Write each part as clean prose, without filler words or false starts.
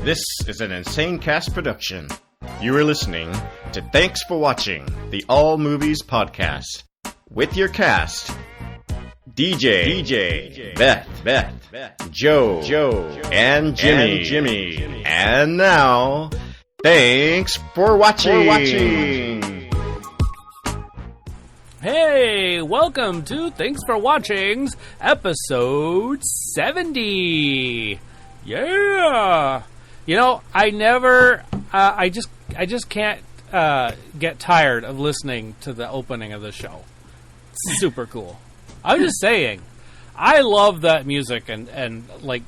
This is an Insane Cast production. You are listening to Thanks for Watching, the All Movies Podcast. With your cast, DJ, Beth, Joe, and Jimmy. And now, thanks for watching. Hey, welcome to Thanks for Watching's episode 70. Yeah. You know, I just can't get tired of listening to the opening of the show. It's super cool. I'm just saying, I love that music and like,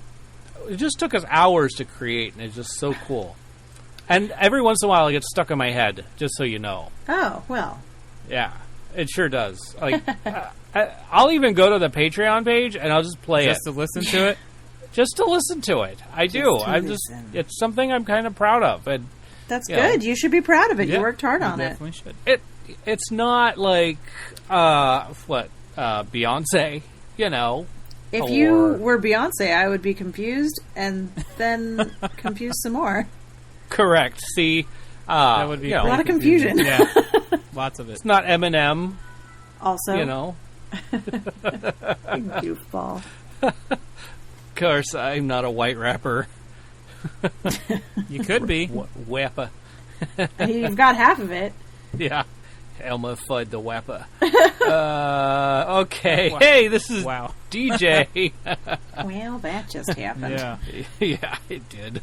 it just took us hours to create, and it's just so cool. And every once in a while, it gets stuck in my head, just so you know. Oh, well. Yeah, it sure does. Like, I'll even go to the Patreon page, and I'll just play just to listen to it? Just to listen to it. I do. It's something I'm kind of proud of. And that's good. You should be proud of it. Yeah, you worked hard on it. Definitely should. It's not like, Beyonce, you know. If you were Beyonce, I would be confused and then confused some more. Correct. See, that would be a lot of confusion. Yeah, lots of it. It's not Eminem. Also. You know. Goofball. Of course, I'm not a white rapper. You could be. Wappa. You've got half of it. Yeah. Elma Fudd the Wappa. Okay. Wow. Hey, this is wow. DJ. Well, that just happened. Yeah, it did.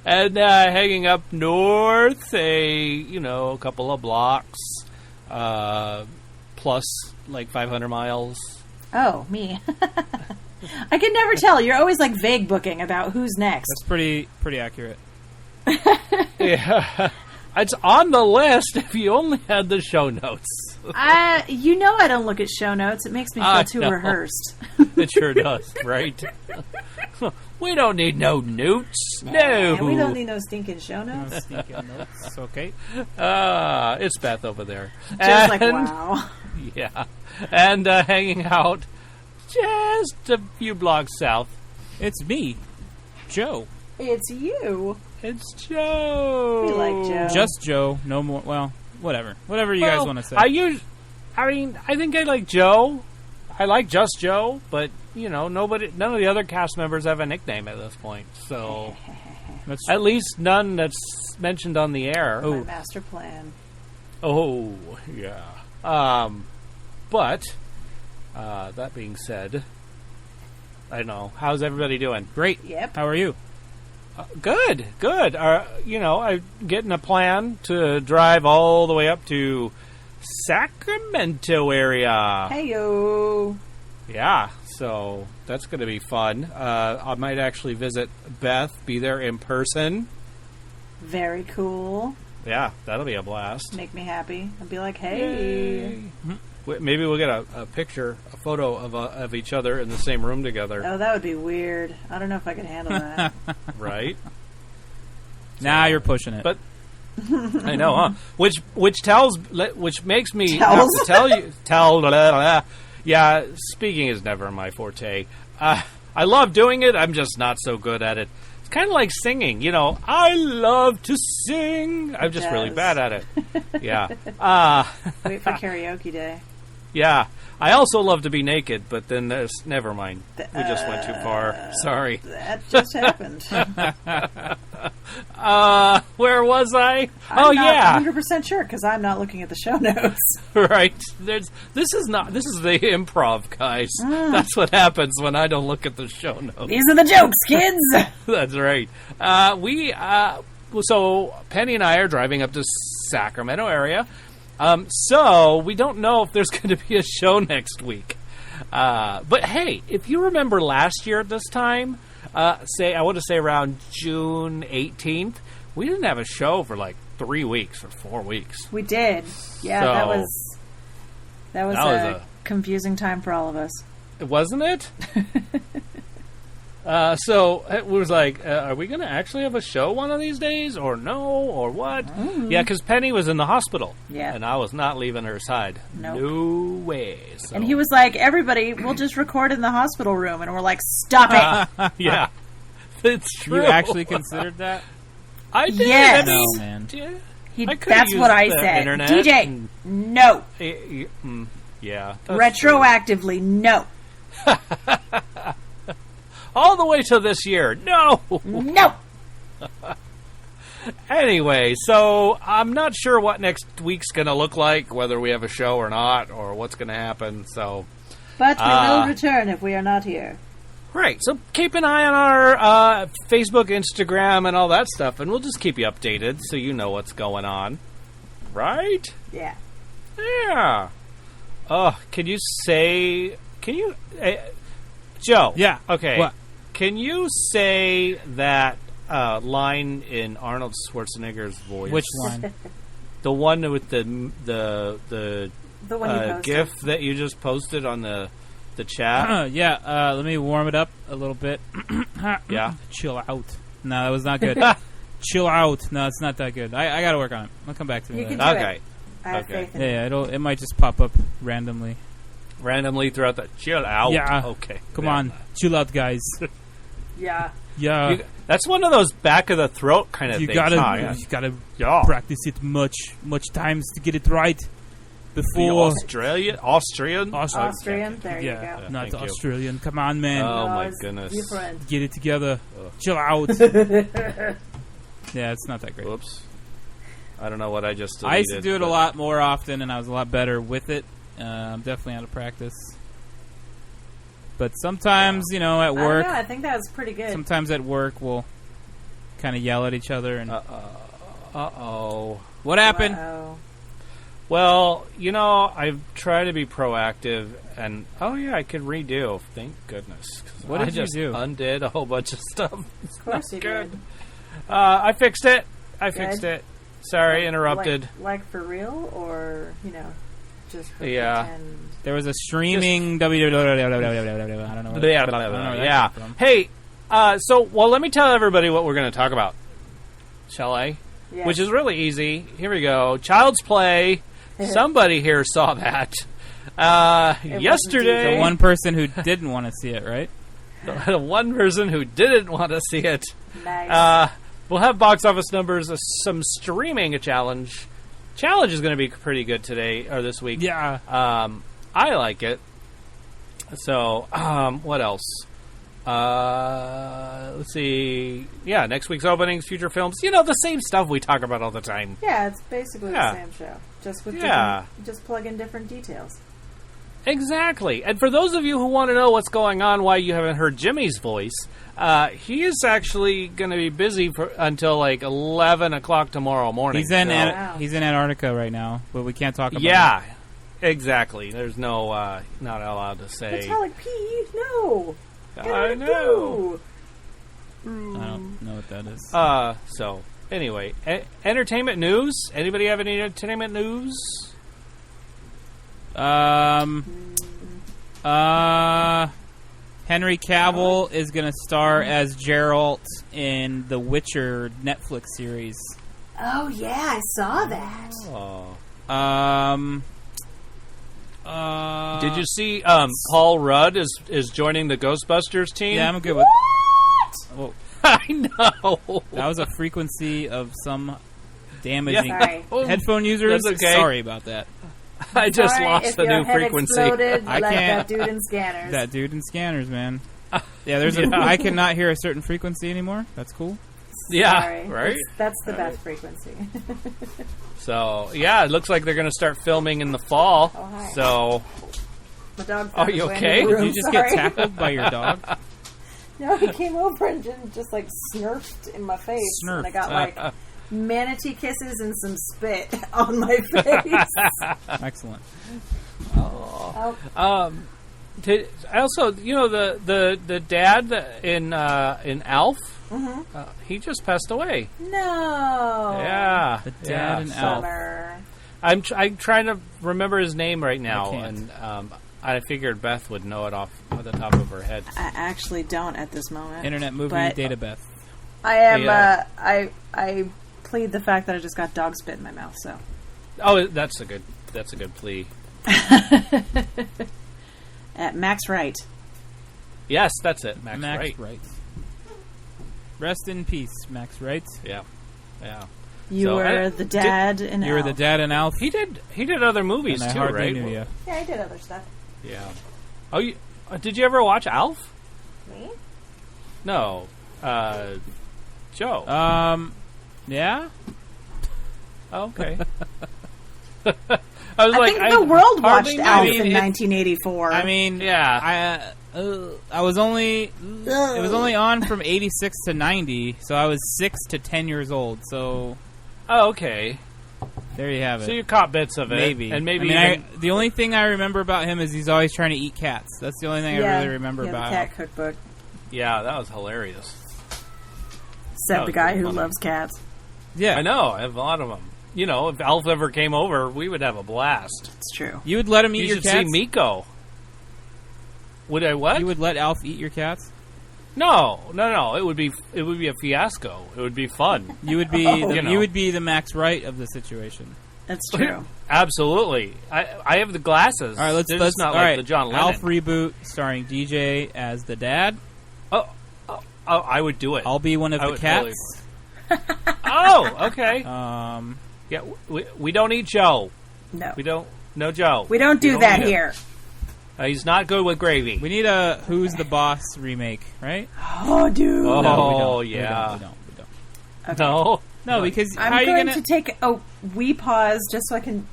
And hanging up north, a couple of blocks, plus like 500 miles. Oh, me. I can never tell. You're always like vague booking about who's next. That's pretty accurate. Yeah. It's on the list if you only had the show notes. I don't look at show notes. It makes me feel too rehearsed. It sure does, right? We don't need no notes. No. We don't need no stinking show notes. No stinking notes. Okay. It's Beth over there. Just like, wow. Yeah. And hanging out just a few blocks south. It's me, Joe. It's you. It's Joe. We like Joe. Just Joe. No more. Well, whatever. Whatever you guys want to say. I think I like Joe. I like Just Joe, but none of the other cast members have a nickname at this point. So at least none that's mentioned on the air. My master plan. Oh, yeah. But that being said, I don't know. How's everybody doing? Great. Yep. How are you? Good. I'm getting a plan to drive all the way up to Sacramento area. Hey-yo. Yeah, so that's going to be fun. I might actually visit Beth, be there in person. Very cool. Yeah, that'll be a blast. Make me happy. I'll be like, hey. Yay. Maybe we'll get a photo of each other in the same room together. Oh, that would be weird. I don't know if I could handle that. Right? Now you're pushing it. But I know, huh? Which makes me have to tell you. Yeah, speaking is never my forte. I love doing it. I'm just not so good at it. It's kind of like singing, I love to sing. I'm just really bad at it. Yeah. Wait for karaoke day. Yeah. I also love to be naked, but then never mind. We just went too far. Sorry. That just happened. Where was I? I'm not 100% sure because I'm not looking at the show notes. Right. This is the improv, guys. That's what happens when I don't look at the show notes. These are the jokes, kids. That's right. So Penny and I are driving up to Sacramento area. So we don't know if there's going to be a show next week. But hey, if you remember last year at this time, I want to say around June 18th, we didn't have a show for like 3 weeks or 4 weeks. We did. Yeah, so, that was a confusing time for all of us. Wasn't it? So it was like, are we going to actually have a show one of these days, or no, or what? Mm. Yeah, because Penny was in the hospital. Yeah. And I was not leaving her side. Nope. No way. So. And he was like, everybody, we'll just record in the hospital room. And we're like, stop it. Yeah. It's true. You actually considered that? I did. Yes. I mean, No, man. I could've That's used what I the said. internet DJ, and- no. Yeah. that's Retroactively, no. true. All the way to this year. No. No. Anyway, so I'm not sure what next week's going to look like, whether we have a show or not, or what's going to happen. So, But we will return if we are not here. right. So keep an eye on our Facebook, Instagram, and all that stuff, and we'll just keep you updated so you know what's going on. Right? Yeah. Yeah. Oh, Joe. Yeah. Okay. What? Can you say that line in Arnold Schwarzenegger's voice? Which line? The one with the The one you posted. GIF that you just posted on the chat. Yeah, let me warm it up a little bit. Yeah. Chill out. No, that was not good. Chill out. No, it's not that good. I got to work on it. I'll come back to me You later. can do Okay. it. I have Okay. faith in Yeah, you. it might just pop up randomly. Randomly throughout the chill out. Yeah. Okay. Come Yeah. on, chill out, guys. Yeah. Yeah, That's one of those back of the throat kind of you things. gotta, huh? Yeah. you gotta Yeah. practice it much times to get it right The before. Austrian. Austrian, there yeah, you go. not thank you. Australian. Come on, man, Oh my it's goodness. different. get it together. Chill out. Yeah, it's not that great. Whoops. I don't know what I just deleted. I used to do it a but- lot more often, and I was a lot better with it. I'm definitely out of practice. But sometimes, at I don't work, know, I think that was pretty good. sometimes at work we'll kind of yell at each other. And Uh-oh. what happened? Uh-oh. Well, I've tried to be proactive, and I could redo. Thank goodness. 'Cause What I did you just do? undid a whole bunch of stuff. Of course you good. did. I fixed it. I Good. fixed it. Sorry, interrupted. Like for real, or just for Yeah. pretend? There was a streaming I don't know. What, I don't know where that Yeah. came from. Hey, let me tell everybody what we're going to talk about. Shall I? Yes. Which is really easy. Here we go. Child's Play. Somebody here saw that. Yesterday. The one person who didn't want to see it, right? The one person who didn't want to see it. Nice. We'll have box office numbers, some streaming challenge. Challenge is going to be pretty good today, or this week. Yeah. I like it. So, what else? Let's see. Yeah, next week's openings, future films. The same stuff we talk about all the time. Yeah, it's basically Yeah. the same show, just with Yeah. just plug in different details. Exactly. And for those of you who want to know what's going on, why you haven't heard Jimmy's voice, he is actually going to be busy until like 11 o'clock tomorrow morning. He's in Wow. he's in Antarctica right now, but we can't talk about Yeah, exactly. There's no, not allowed to say. Metallic P, no. I know. it. I don't know what that is. So, anyway, entertainment news? Anybody have any entertainment news? Henry Cavill is going to star as Geralt in the Witcher Netflix series. Oh yeah, I saw that. Did you see Paul Rudd is joining the Ghostbusters team? Yeah, I'm good with. Oh, I know. that was a frequency of some damaging Sorry. headphone users. That's okay. Sorry about that. I just Sorry lost if the your new head frequency. exploded I like can't- that dude in Scanners. That dude in Scanners, man. Yeah, there's Yeah. I cannot hear a certain frequency anymore. That's cool. Yeah, Sorry. right? That's the best frequency. So, yeah, it looks like they're going to start filming in the fall. Oh, hi. So, My dog. Are found you his way okay? into the Did room, you just sorry. get tackled by your dog? No, he came over and just like snurfed in my face, Snurfed. and I got like manatee kisses and some spit on my face. Excellent. Oh, also, the dad in Alf, he just passed away. no. Yeah, The dad in Alf. Bummer. I'm trying to remember his name right now, can't. and I figured Beth would know it off the top of her head. I actually don't at this moment. Internet movie But- databeth. I am. Yeah. I plead the fact that I just got dog spit in my mouth. So Oh, that's a good plea. at Max Wright. Yes, that's it, Max. Max Right. Wright. Rest in peace, Max Wright. Yeah. Yeah. You were the dad in You were the dad in Alf. He did other movies and too, I hardly right? knew you. Yeah, he did other stuff. Yeah. Oh, did you ever watch Alf? Me? No. Joe. Yeah? Oh, okay. I think the world watched hardly Alf knew. in 1984. I mean, Yeah. I was only... It was only on from 86 to 90, so I was 6 to 10 years old, so... Oh, okay. There you have it. So you caught bits of it. Maybe. And maybe I mean, even... the only thing I remember about him is he's always trying to eat cats. That's the only thing I really remember the about cat him. cookbook. Yeah, that was hilarious. Except the guy who loves cats. Yeah. I know. I have a lot of them. You know, if Alf ever came over, we would have a blast. It's true. You would let him eat You your should cats? see Miko. Would I what? You would let Alf eat your cats? No. It would be a fiasco. It would be fun. You would be you would be the Max Wright of the situation. That's true. Absolutely. I have the glasses. All right, let's not all like right. the John Lennon. Alf reboot starring DJ as the dad. Oh, I would do it. I'll be one of the cats. Oh, okay. Yeah, we don't eat Joe. No. We don't. No Joe. We don't do that here. He's not good with gravy. We need a Who's the Boss remake, right? Oh, dude. Oh, No, we don't. yeah. We don't. Okay. No, because I'm how are you going gonna? to take a wee pause just so I can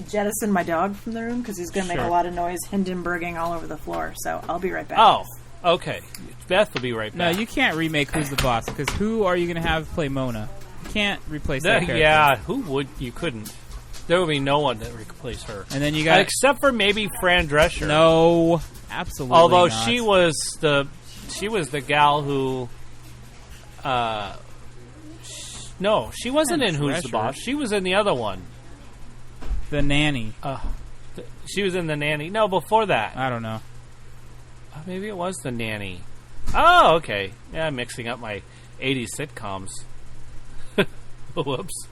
jettison my dog from the room because he's going to make Sure. a lot of noise Hindenburging all over the floor. So I'll be right back. Oh, okay. Beth will be right No, back. you can't remake Who's the Boss because who are you going to have play Mona? You can't replace that character. Yeah, who would? You couldn't. There would be no one that would replace her. And then you got except for maybe Fran Drescher. No, absolutely. Although not. she was the gal who. No, she wasn't in Who's the Drescher. Boss. She was in the other one. The Nanny. She was in The Nanny. No, before that. I don't know. Maybe it was The Nanny. Oh, okay. Yeah, I'm mixing up my 80s sitcoms. Whoops.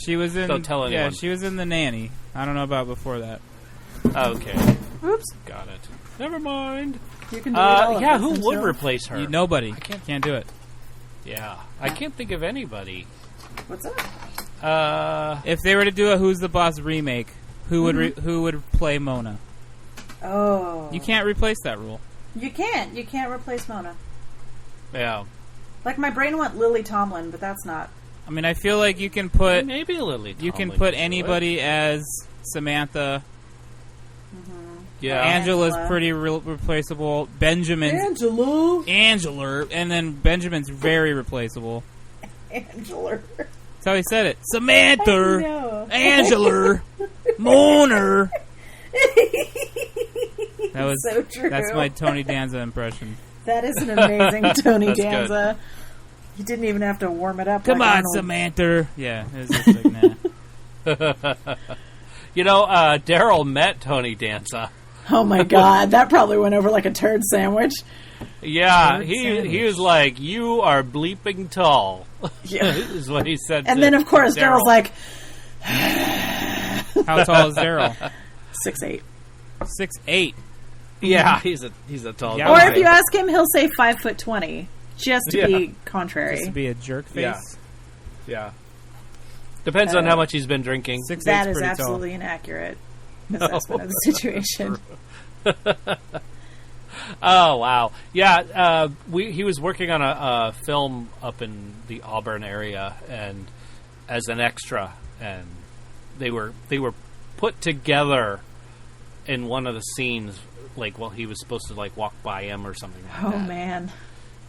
She was in. Don't tell anyone. Yeah, she was in The Nanny. I don't know about before that. Okay. Oops. Got it. Never mind. You can do it all Yeah, of who this would until- replace her? Nobody. Can't do it. Yeah. I can't think of anybody. What's up? If they were to do a Who's the Boss remake, who would play Mona? Oh. You can't replace that rule. You can't. You can't replace Mona. Yeah. Like, my brain went Lily Tomlin, but that's not. I mean, I feel like you can put Maybe Lily you can Tomlin put could do anybody as Samantha. it. Yeah. Angela's Angela. pretty replaceable. Benjamin's Angela, and then Benjamin's very replaceable. Angela. That's how he said it. Samantha, I know. Angela, Moner. That was so true. That's my Tony Danza impression. That is an amazing Tony That's Danza. You didn't even have to warm it up. Come like on, Arnold. Samantha. Yeah, it was just like, nah. You know, Daryl met Tony Danza. Oh my god, that probably went over like a turd sandwich. Yeah, Turd he sandwich. was like, "You are bleeping tall." Yeah. is what he said. And to then, of course, Daryl. Daryl's like How tall is Daryl? 6'8". 6'8". "Yeah, he's a tall Yeah, guy." Or if you ask him, he'll say 5'20", just to be contrary. Just to be a jerk face. Yeah. Yeah. Depends on how much he's been drinking. 6'8" That is pretty absolutely inaccurate assessment of the situation. Oh wow, yeah. He was working on a film up in the Auburn area, and as an extra, and they were put together in one of the scenes, like while he was supposed to like walk by him or something. Like Oh that. man,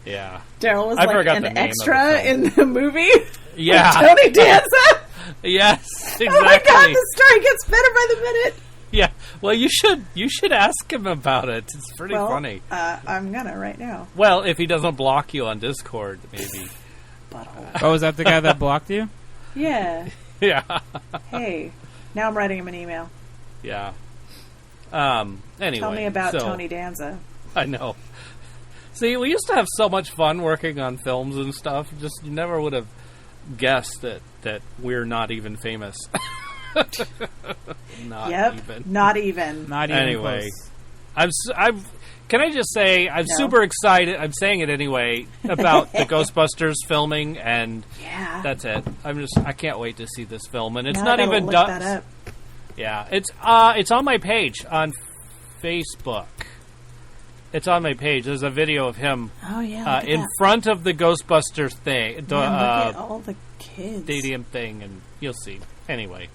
Yeah, Daryl was I like forgot an the name of the extra film. in the movie. Yeah. Tony Danza. Yes, exactly. Oh my god, the story gets better by the minute. Yeah. Well, you should ask him about it. It's pretty Well, funny. I'm gonna right now. Well, if he doesn't block you on Discord, maybe. Butthole. Oh, is that the guy that blocked you? Yeah. Yeah. Hey, now I'm writing him an email. Yeah. Anyway. Tell me about so- Tony Danza. I know. See, we used to have so much fun working on films and stuff. Just you never would have guessed that we're not even famous. Not Yep. even. Not even. Not even Anyway. close. Can I just say I'm super excited. I'm saying it anyway about the Ghostbusters filming, and that's it. I can't wait to see this film, and it's not even done. Yeah, it's on my page on Facebook. It's on my page. There's a video of him in front of the Ghostbusters thing, look at all the kids stadium thing, and you'll see. Anyway,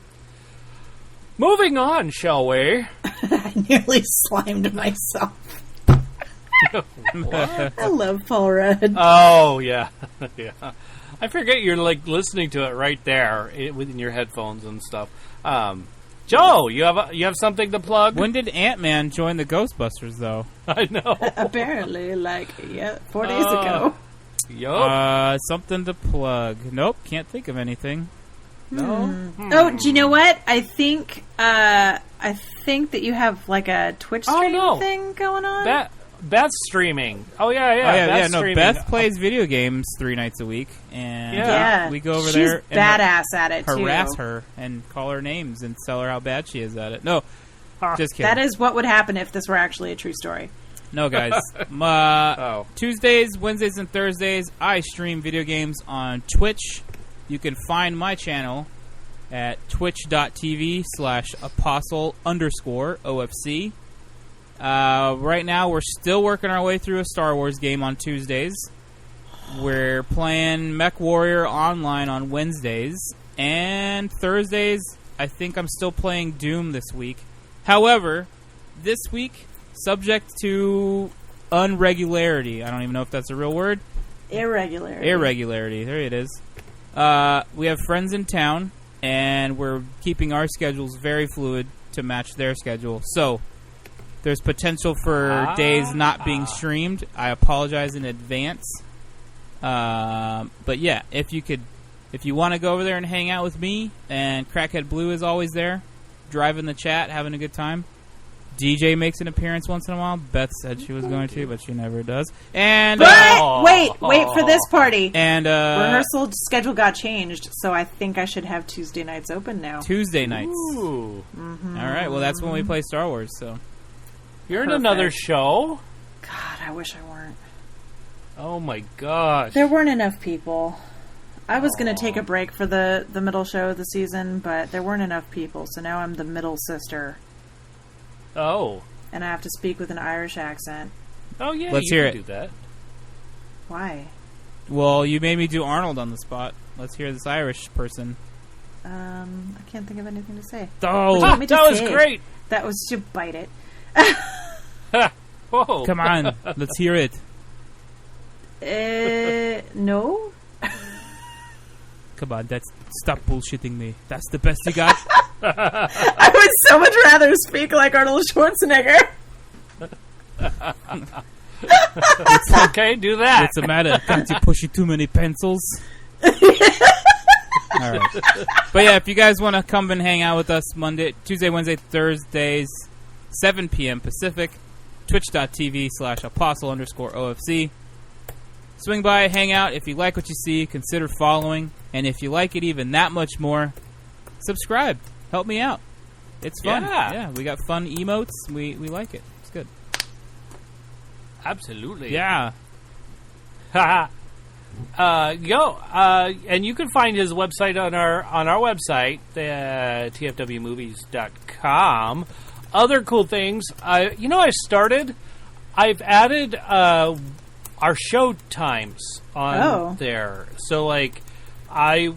moving on, shall we? I nearly slimed myself. I love Paul Rudd. Oh yeah, yeah. I forget you're like listening to it right there within your headphones and stuff. Joe, you have something to plug? When did Ant-Man join the Ghostbusters, though? I know. Apparently, 4 days ago. Yup. Something to plug. Nope, can't think of anything. No. Oh, do you know what? I think that you have like a Twitch stream thing going on. Beth's streaming. Oh yeah. No, Beth plays video games 3 nights a week, and we go over there. She's badass at it too. Harass her and call her names and tell her how bad she is at it. No, just kidding. That is what would happen if this were actually a true story. No, guys. Tuesdays, Wednesdays, and Thursdays, I stream video games on Twitch. You can find my channel at twitch.tv/apostle_OFC. Right now, we're still working our way through a Star Wars game on Tuesdays. We're playing MechWarrior Online on Wednesdays. And Thursdays, I think I'm still playing Doom this week. However, this week, subject to unregularity. I don't even know if that's a real word. Irregularity. There it is. We have friends in town, and we're keeping our schedules very fluid to match their schedule. So there's potential for days not being streamed. I apologize in advance. But yeah, if you want to go over there and hang out with me, and Crackhead Blue is always there, driving the chat, having a good time. DJ makes an appearance once in a while. Beth said she was going to, but she never does. And wait for this party. And rehearsal schedule got changed, so I think I should have Tuesday nights open now. Tuesday nights. Ooh. Mm-hmm. All right. Well, that's when we play Star Wars. So you're in another show. God, I wish I weren't. Oh my gosh. There weren't enough people. I was going to take a break for the middle show of the season, but there weren't enough people, so now I'm the middle sister. Oh. And I have to speak with an Irish accent. Oh, yeah, Let's hear can it. do that. Why? Well, you made me do Arnold on the spot. Let's hear this Irish person. I can't think of anything to say. Oh, that was great. That was to bite it. Whoa. Come on, let's hear it. No? Come on, stop bullshitting me. That's the best you got? I would so much rather speak like Arnold Schwarzenegger. Okay, do that. What's the matter? Can't you push too many pencils? All right. But yeah, if you guys want to come and hang out with us Tuesday, Wednesday, Thursdays, 7 p.m. Pacific, twitch.tv/apostle_OFC. Swing by, hang out. If you like what you see, consider following. And if you like it even that much more, subscribe. Help me out. It's fun. Yeah, we got fun emotes. We like it. It's good. Absolutely. Yeah. And you can find his website on our website, tfwmovies.com. Other cool things. I've added our show times on there. So like I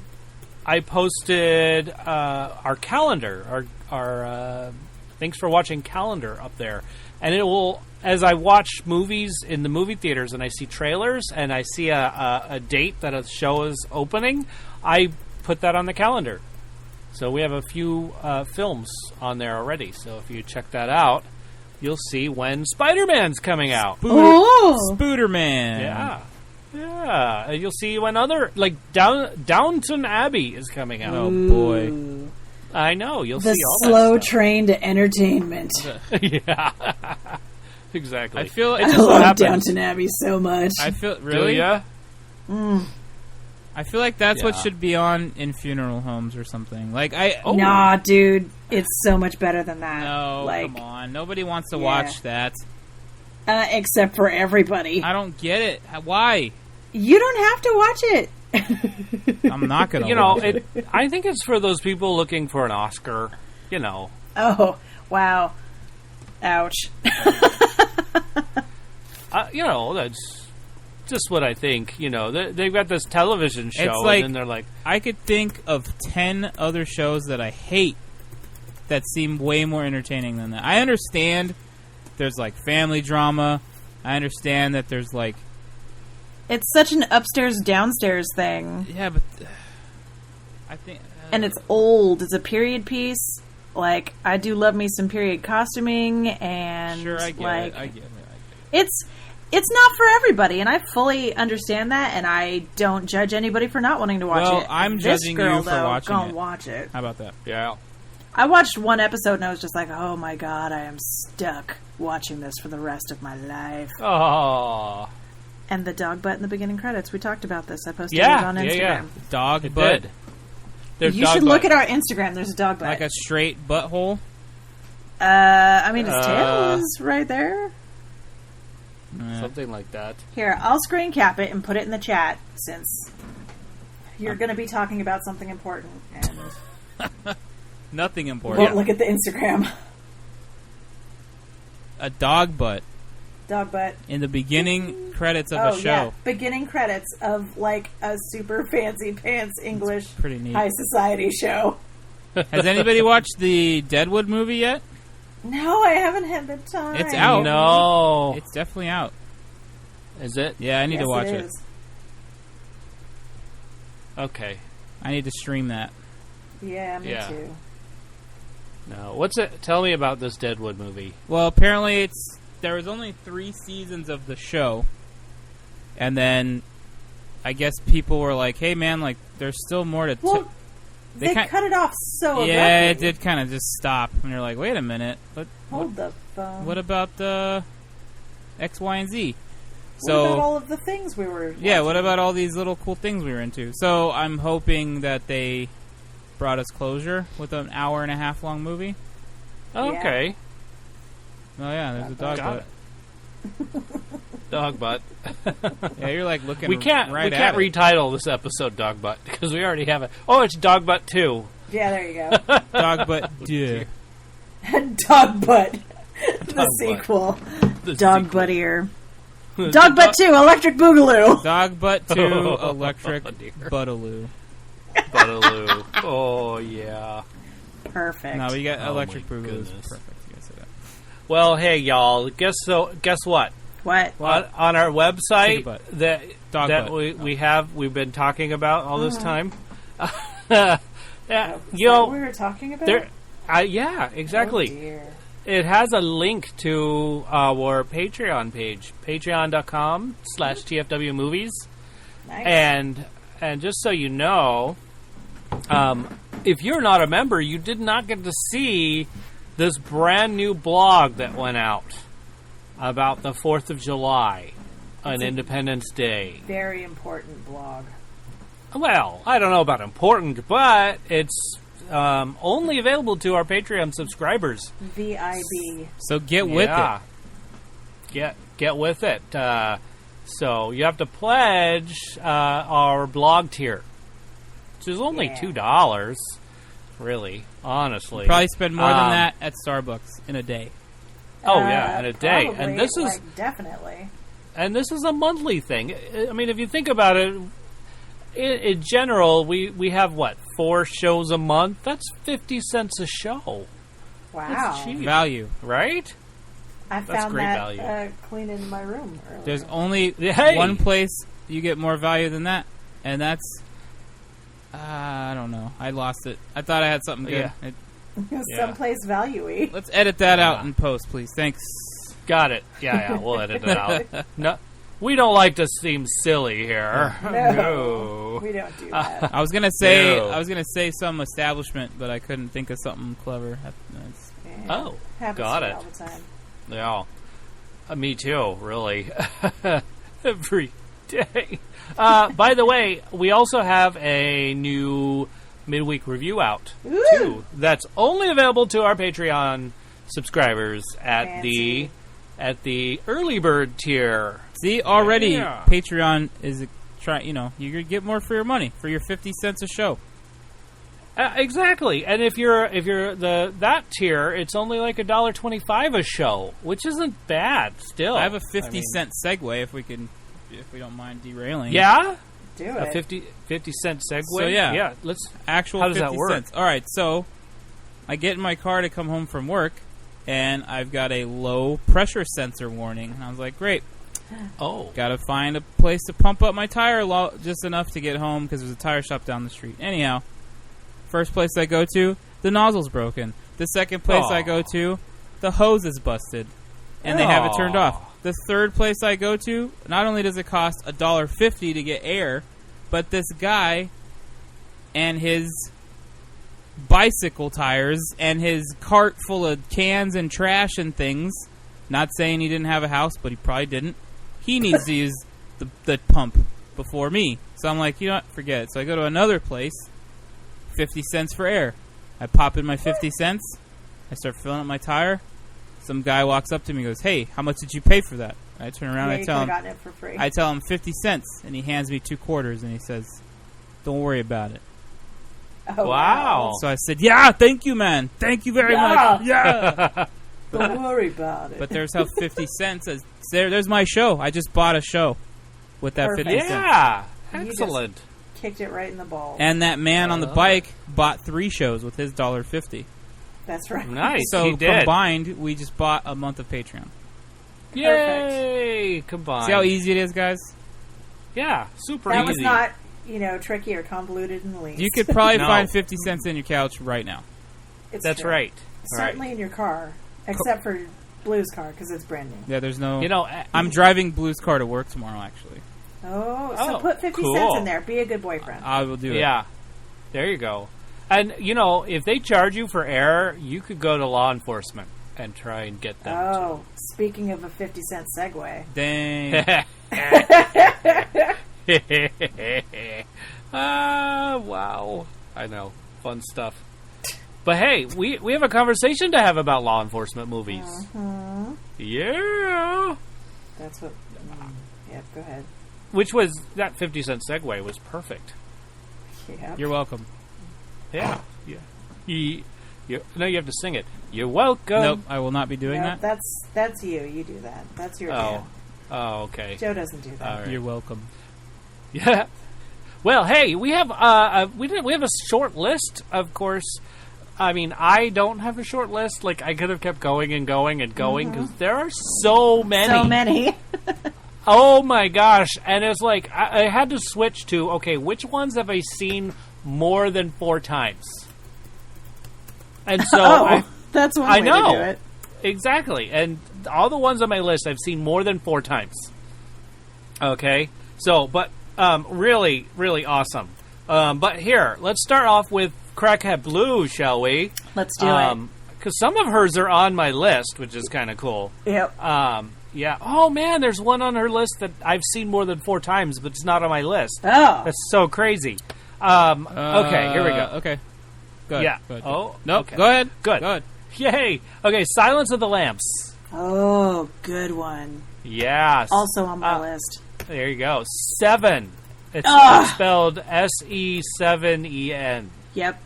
posted our calendar, our thanks for watching calendar up there, and it will, as I watch movies in the movie theaters and I see trailers and I see a date that a show is opening, I put that on the calendar. So we have a few films on there already. So if you check that out, you'll see when Spider-Man's coming out. Spooderman. Yeah. Yeah. And you'll see when Downton Abbey is coming out. Oh, boy. I know. You'll the see all slow that stuff. train to entertainment. Yeah. Exactly. I feel I love Downton Abbey so much. I feel really. Yeah. I feel like that's what should be on in funeral homes or something. Like Nah, dude, it's so much better than that. No, like, come on. Nobody wants to watch that. Except for everybody. I don't get it. Why? You don't have to watch it. I'm not going to watch it. I think it's for those people looking for an Oscar, you know. Oh, wow. Ouch. You know, that's just what I think. You know, they've got this television show, It's like, and then they're like... I could think of 10 other shows that I hate that seem way more entertaining than that. I understand there's, like, family drama. I understand that there's, like... It's such an upstairs-downstairs thing. Yeah, but... I think... And it's old. It's a period piece. Like, I do love me some period costuming, and... Sure, I get it. I get it. It's not for everybody, and I fully understand that, and I don't judge anybody for not wanting to watch it. Well, I'm judging you for watching it. Watch it. How about that? Yeah. I watched one episode, and I was just like, oh my god, I am stuck watching this for the rest of my life. Oh. And the dog butt in the beginning credits. We talked about this. I posted it on Instagram. Yeah. Dog butt. You should look at our Instagram. There's a dog butt. Like a straight butthole? I mean, his tail is right there. Something like that. Here, I'll screen cap it and put it in the chat, since you're going to be talking about something important. And Nothing important. won't look at the Instagram. A dog butt. Dog butt. In the beginning credits of a show. Yeah. Beginning credits of, like, a super fancy pants English pretty neat. high society show. Has anybody watched the Deadwood movie yet? No, I haven't had the time. It's out. No. It's definitely out. Is it? Yeah, I need to watch it. Is. Okay. I need to stream that. Yeah, me too. No. What's it? Tell me about this Deadwood movie. Well, apparently there was only 3 seasons of the show. And then I guess people were like, hey man, like there's still more to Well, they cut it off so abruptly. Yeah, it did kind of just stop. And you're like, wait a minute. Hold the phone. What about the X, Y, and Z? What about all of the things we were watching? Yeah, what about all these little cool things we were into? So I'm hoping that they brought us closure with an hour-and-a-half long movie. Oh, okay. Oh yeah, there's a dog butt. Dog butt. Yeah, you're like looking. We can't retitle this episode "Dog Butt" because we already have it. Oh, it's Dog Butt 2. Yeah, there you go. Dog Butt. Yeah. Dog Butt. The sequel. Dog Buttier. Dog Butt 2, Electric Boogaloo. Dog Butt 2, Electric Buttaloo. Buttaloo. Oh, yeah. Perfect. No, we got Electric Boogaloo. Goodness. Perfect. You guys say that. Well, hey, y'all. Guess what? What? On our website we've been talking about all this time. What we were talking about? Yeah, exactly. Oh, dear. It has a link to our Patreon page, patreon.com/tfwmovies. Nice. And just so you know, if you're not a member, you did not get to see this brand new blog that went out about the 4th of July on Independence Day. Very important blog. Well, I don't know about important, but it's only available to our Patreon subscribers. VIB. So get with it. Get with it. So you have to pledge our blog tier, which is only $2. Really, honestly, You probably spend more than that at Starbucks in a day. Oh yeah, in a day. Probably, And this is definitely. And this is a monthly thing. I mean, if you think about it, in general, we have, 4 shows a month? That's 50 cents a show. Wow. That's cheap. Value. Right? I That's found great that value. cleaning my room earlier. There's only Hey! one place you get more value than that, and that's... I don't know. I lost it. I thought I had something good. Yeah. Someplace value-y. Let's edit that out in post, please. Thanks. Got it. Yeah, we'll edit it out. No, we don't like to seem silly here. No. We don't do that. I was gonna say some establishment, but I couldn't think of something clever. Oh, Happens got to me it. all the time. Yeah. Me too, really. Dang. By the way, we also have a new midweek review out, too. That's only available to our Patreon subscribers at the early bird tier. See, already Patreon is you could get more for your money for your 50 cents a show. Exactly, and if you're that tier, it's only like $1.25 a show, which isn't bad. Still, I have a 50-cent segue if we don't mind derailing. Yeah, Do it. a 50 cent segue. So yeah, let's. Actual How does 50 that work? cents. All right, so I get in my car to come home from work, and I've got a low pressure sensor warning. And I was like, great. Oh, Got to find a place to pump up my tire just enough to get home because there's a tire shop down the street. Anyhow, first place I go to, the nozzle's broken. The second place I go to, the hose is busted, and they have it turned off. The third place I go to, not only does it cost $1.50 to get air, but this guy and his bicycle tires and his cart full of cans and trash and things, not saying he didn't have a house, but he probably didn't, he needs to use the pump before me. So I'm like, you know what, forget it. So I go to another place, 50 cents for air. I pop in my 50 cents. I start filling up my tire. Some guy walks up to me and goes, hey, how much did you pay for that? I turn around and gotten it for free. I tell him 50 cents, and he hands me 2 quarters, and he says, don't worry about it. Oh, wow. So I said, yeah, thank you, man. Thank you very much. Yeah. Don't worry about it. But there's how 50 cents is. There's my show. I just bought a show with that Perfect. 50 cents. yeah, You just excellent. kicked it right in the ball. And that man on the bike bought 3 shows with his $1.50. That's right. Nice. So he did. combined, we just bought a month of Patreon. Yay! Combined. See how easy it is, guys? Yeah, super That easy. was not, tricky or convoluted in the least. You could probably No. find 50 cents in your couch right now. It's That's true. right. Certainly in your car, except for Blue's car because it's brand new. Yeah, there's no... You I'm driving Blue's car to work tomorrow, actually. Oh, so Oh, put 50 cool. cents in there. Be a good boyfriend. I will do it. yeah. There you go. And, if they charge you for air, you could go to law enforcement and try and get them. Oh, speaking of a 50 cent segue. Dang. Wow. I know. Fun stuff. But hey, we have a conversation to have about law enforcement movies. Yeah. That's what... yeah, go ahead. Which was, that 50 cent segue was perfect. Yeah. You're welcome. Yeah. No, you have to sing it. You're welcome. Nope, I will not be doing that. That's you. You do that. That's your jam. Oh, okay. Joe doesn't do that. All right. You're welcome. Yeah. Well, hey, we have we have a short list, of course. I mean, I don't have a short list. Like, I could have kept going and going and going because there are so many. So many. Oh my gosh! And it's like I had to switch to which ones have I seen more than 4 times? And so that's one I way know to do it. exactly, and all the ones on my list I've seen more than 4 times. Okay, so but really, really awesome. But here, let's start off with Crackhead Blue, shall we? Let's do it. Because some of hers are on my list, which is kind of cool. Yep. Yeah. Oh man, there's one on her list that I've seen more than 4 times, but it's not on my list. Oh. That's so crazy. Okay, here we go. Okay. Good. Yeah. Good. Oh, Nope. okay. Go ahead. Good. Go ahead. Yay. Okay, Silence of the Lambs. Oh, good one. Yes. Also on my list. There you go. 7. It's spelled S-E-7-E-N. Yep.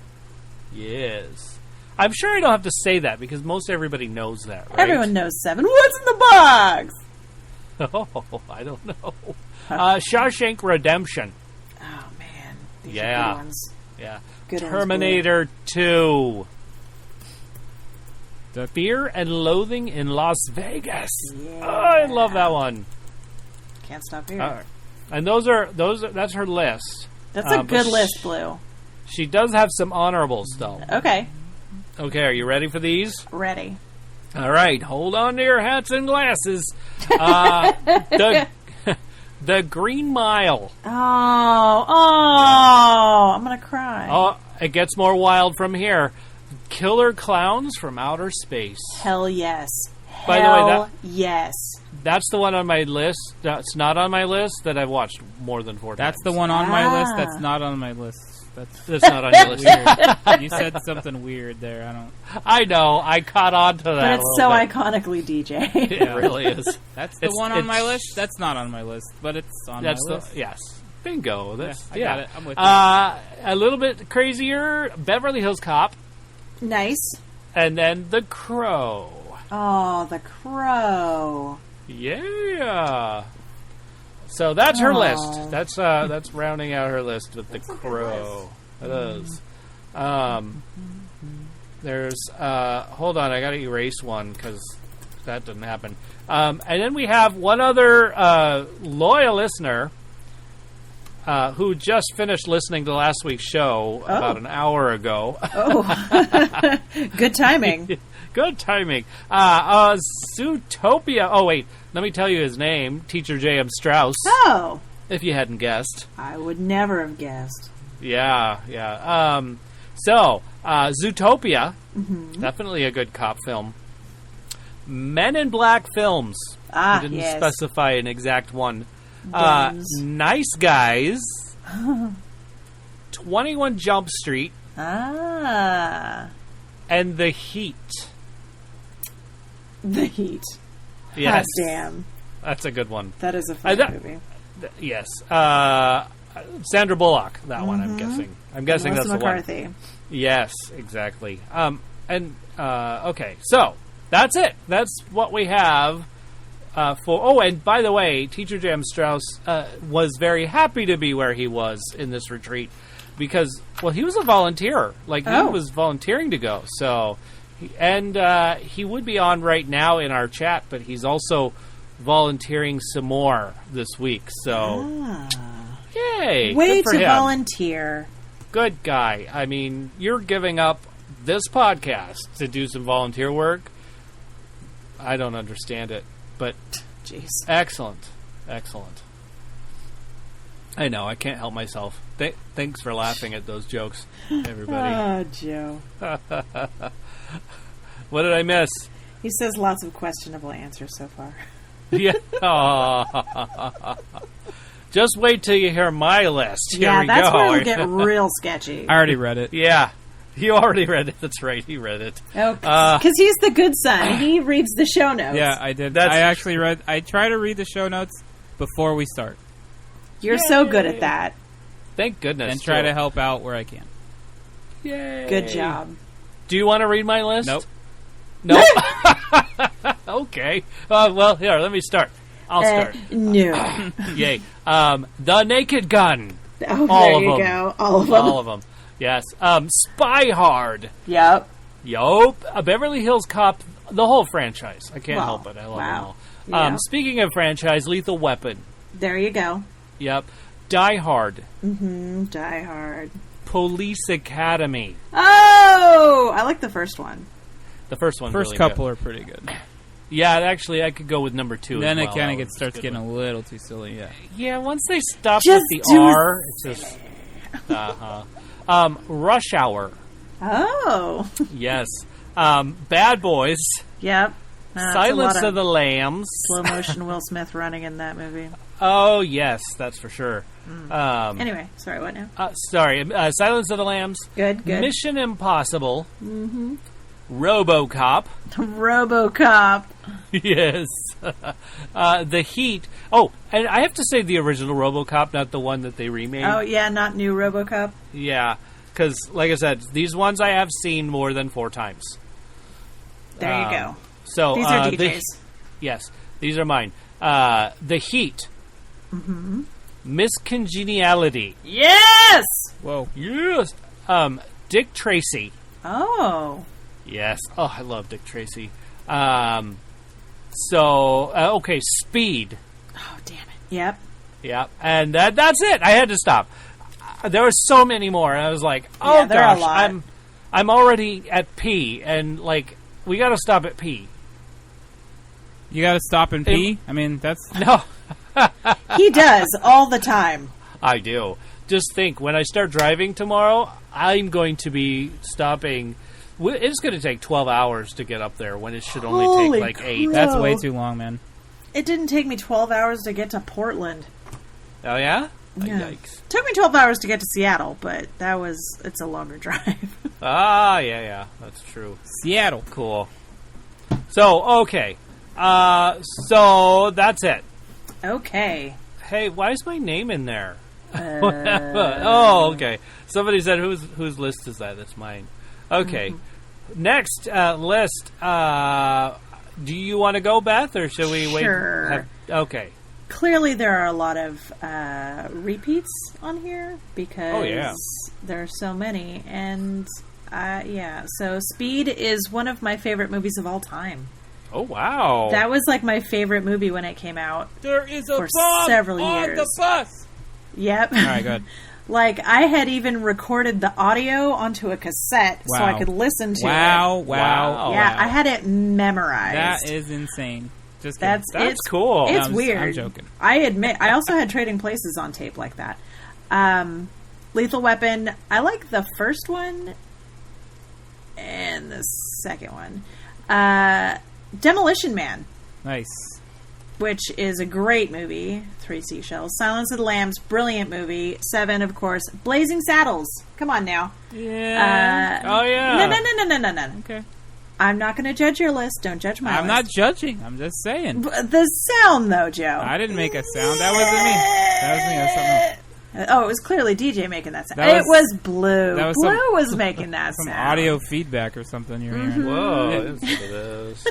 Yes. I'm sure I don't have to say that because most everybody knows that, right? Everyone knows 7. What's in the box? Oh, I don't know. Shawshank Redemption. Oh, man. These Yeah. are good ones. Yeah. Good ones, Terminator 2. The Fear and Loathing in Las Vegas. Yeah. Oh, I love that one. Can't stop here. All right. And that's her list. That's a but good list, Blue. She does have some honorables, though. Okay. Okay, are you ready for these? Ready. All right, hold on to your hats and glasses. The Green Mile. Oh, I'm going to cry. Oh, it gets more wild from here. Killer Clowns from Outer Space. Hell yes. By the way, yes. That's the one on my list. That's not on my list that I've watched more than 4 times. That's the one on my list. That's not on my list. That's not on your list. Weird. You said something weird there. I know. I caught on to that. But it's so bit. iconically DJ. It really is. That's the one on my list. That's not on my list, but it's on my list. Yes. Bingo. I got it. I'm with you. A little bit crazier. Beverly Hills Cop, Nice. and then The Crow. Oh, The Crow. Yeah. So that's her Aw. list. That's rounding out her list with The Crow. It is. There's hold on, I got to erase one because that didn't happen. And then we have one other loyal listener who just finished listening to last week's show about an hour ago. Oh. Good timing. Good timing. Zootopia. Oh, wait. Let me tell you his name. Teacher J.M. Strauss. Oh. If you hadn't guessed. I would never have guessed. Yeah. Zootopia. Mm-hmm. Definitely a good cop film. Men in Black Films. He didn't specify an exact one. Nice Guys. 21 Jump Street. And The Heat. The Heat. Yes. God damn. That's a good one. That is a fun movie. Yes. Sandra Bullock, that one, I'm guessing. I'm guessing Melissa that's McCarthy. the one. Yes, exactly. Okay, so that's it. That's what we have for... Oh, and by the way, Teacher J.M. Strauss was very happy to be where he was in this retreat because, well, he was a volunteer. He was volunteering to go. So, he would be on right now in our chat, but he's also volunteering some more this week. So, yay! Way good for to him. volunteer. Good guy. I mean, you're giving up this podcast to do some volunteer work. I don't understand it, but jeez, excellent. I know, I can't help myself. Thanks for laughing at those jokes, everybody. Oh, Joe. What did I miss? He says lots of questionable answers so far. Yeah. Just wait till you hear my list. Here we that's go. where it'll get real sketchy. I already read it. Yeah. You already read it. That's right. He read it. Oh, because he's the good son. He reads the show notes. Yeah, I did. I actually read... I try to read the show notes before we start. You're so good at that. Thank goodness. And try to help out where I can. Yay. Good job. Do you want to read my list? Nope. Nope. Okay. Well, here, let me start. I'll start. No. Yay. The Naked Gun. Oh, All there of you them. go. All of them. All of them. Yes. Spy Hard. Yep. Yup. Beverly Hills Cop. The whole franchise. I can't help it. I love them all. Yeah. Speaking of franchise, Lethal Weapon. There you go. Yep. Die Hard. Mm-hmm. Die Hard. Police Academy. Oh! I like the first one. The first one's First really couple good. are pretty good. Yeah, actually, I could go with number 2 Then as it well. kind That of was starts a good getting one. a little too silly, yeah. Yeah, once they stop Just with do the R, it's just... Rush Hour. Oh. Yes. Bad Boys. Yep. Silence of the Lambs. Slow motion Will Smith running in that movie. Oh, yes, that's for sure. Anyway, sorry, what now? Silence of the Lambs. Good. Mission Impossible. Mm-hmm. RoboCop. RoboCop. Yes. The Heat. Oh, and I have to say the original RoboCop, not the one that they remade. Oh, yeah, not new RoboCop. Yeah, because, like I said, these ones I have seen more than 4 times. There you go. So these are DJs. Yes, these are mine. The Heat. Mm-hmm. Miss Congeniality. Yes! Whoa. Yes. Dick Tracy. Oh. Yes. Oh, I love Dick Tracy. Okay, Speed. Oh, damn it. Yep. Yep. And that's it. I had to stop. There were so many more, and I was like, oh, there are a gosh, lot. I'm already at P, and, we got to stop at P. You got to stop and pee? I mean, that's... No. He does, all the time. I do. Just think, when I start driving tomorrow, I'm going to be stopping... It's going to take 12 hours to get up there when it should only take, 8. That's way too long, man. It didn't take me 12 hours to get to Portland. Oh, yeah? Yeah. Yikes. Took me 12 hours to get to Seattle, but it's a longer drive. Yeah. That's true. Seattle. Cool. So, okay. So, that's it. Okay. Hey, why is my name in there? Oh, okay. Somebody said, whose list is that? That's mine. Okay. Next list. Do you want to go, Beth, or should we wait? Sure. Okay. Clearly, there are a lot of repeats on here because there are so many. And, so Speed is one of my favorite movies of all time. Oh, wow. That was like my favorite movie when it came out. There is a for bomb several on years. the bus. Yep. All right, good. Like, I had even recorded the audio onto a cassette so I could listen to it. Wow. Yeah, I had it memorized. That is insane. Just kidding. That's cool. It's I'm weird. joking. I admit, I also had Trading Places on tape like that. Lethal Weapon, I like the first one and the second one. Demolition Man, Nice. which is a great movie. 3 Seashells. Silence of the Lambs, brilliant movie. 7, of course. Blazing Saddles. Come on now. Yeah. Oh, yeah. No. Okay. I'm not going to judge your list. Don't judge my I'm list. not judging. I'm just saying. The sound, though, Joe. I didn't make a sound. That wasn't me. That was me. That was something else. Oh, it was clearly DJ making that sound. That It was Blue. that was Blue was making that Some sound. audio feedback or something you're hearing. Whoa. That's what it is.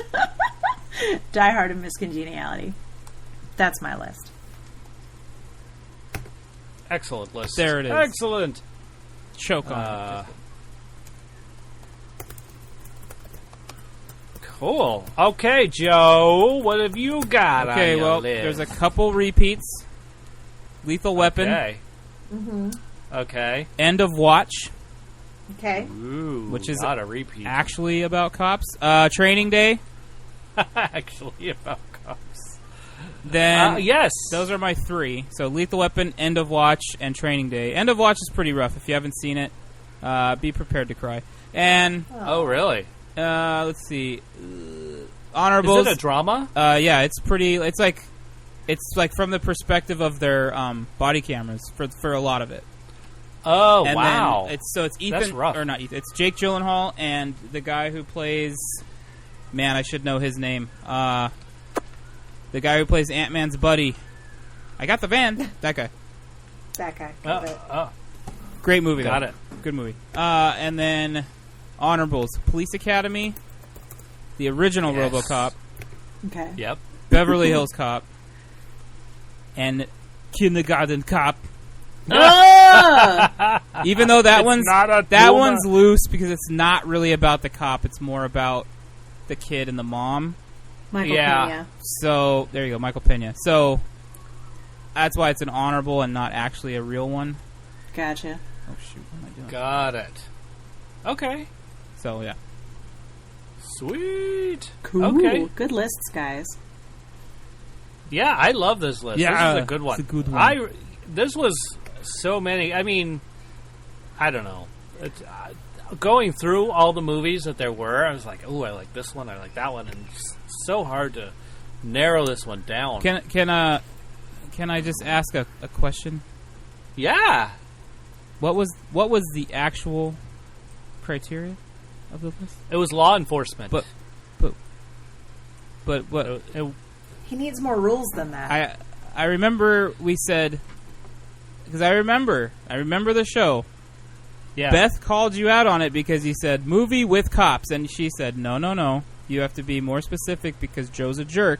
Die Hard and Miss Congeniality. That's my list. Excellent list. There it is. Excellent. Choke on it. Cool. Okay, Joe. What have you got Okay, on your well, list? there's a couple repeats. Lethal Weapon. Okay. Mm-hmm. Okay. End of Watch, Okay. Ooh, Which is not a repeat. actually about cops. Training Day. Actually about cops. Then yes. those are my 3. So Lethal Weapon, End of Watch, and Training Day. End of Watch is pretty rough. If you haven't seen it, be prepared to cry. And Oh, really? let's see, honorables. Is it a drama? Yeah, it's pretty. It's like from the perspective of their body cameras for a lot of it. Oh, And wow. then it's Ethan, That's rough. or not Ethan. It's Jake Gyllenhaal and the guy who plays. Man, I should know his name. The guy who plays Ant-Man's buddy. I got the van. That guy. That guy. Got it. Great movie. Got though. it. Good movie. And then honorables: Police Academy, the original Yes. RoboCop, Okay. Yep. Beverly Hills Cop, and Kindergarten Cop. Oh! Even though that It's one's not a that Duma. one's loose because it's not really about the cop. It's more about the kid and the mom. Michael Yeah. Pena. So there you go, Michael Pena. So that's why it's an honorable and not actually a real one. Gotcha. Oh shoot, what am I doing? Got it. Okay. So yeah. Sweet. Cool. Okay. Good lists, guys. Yeah, I love this list. Yeah, This is a good one. it's a good one. This was so many. I mean, I don't know. It's, going through all the movies that there were, I was like, "Oh, I like this one. I like that one," and it's so hard to narrow this one down. Can I just ask a question? Yeah. What was the actual criteria of the list? It was law enforcement. But what? He needs more rules than that. I remember we said, because I remember the show. yeah. Beth called you out on it because you said movie with cops, and she said no, you have to be more specific because Joe's a jerk.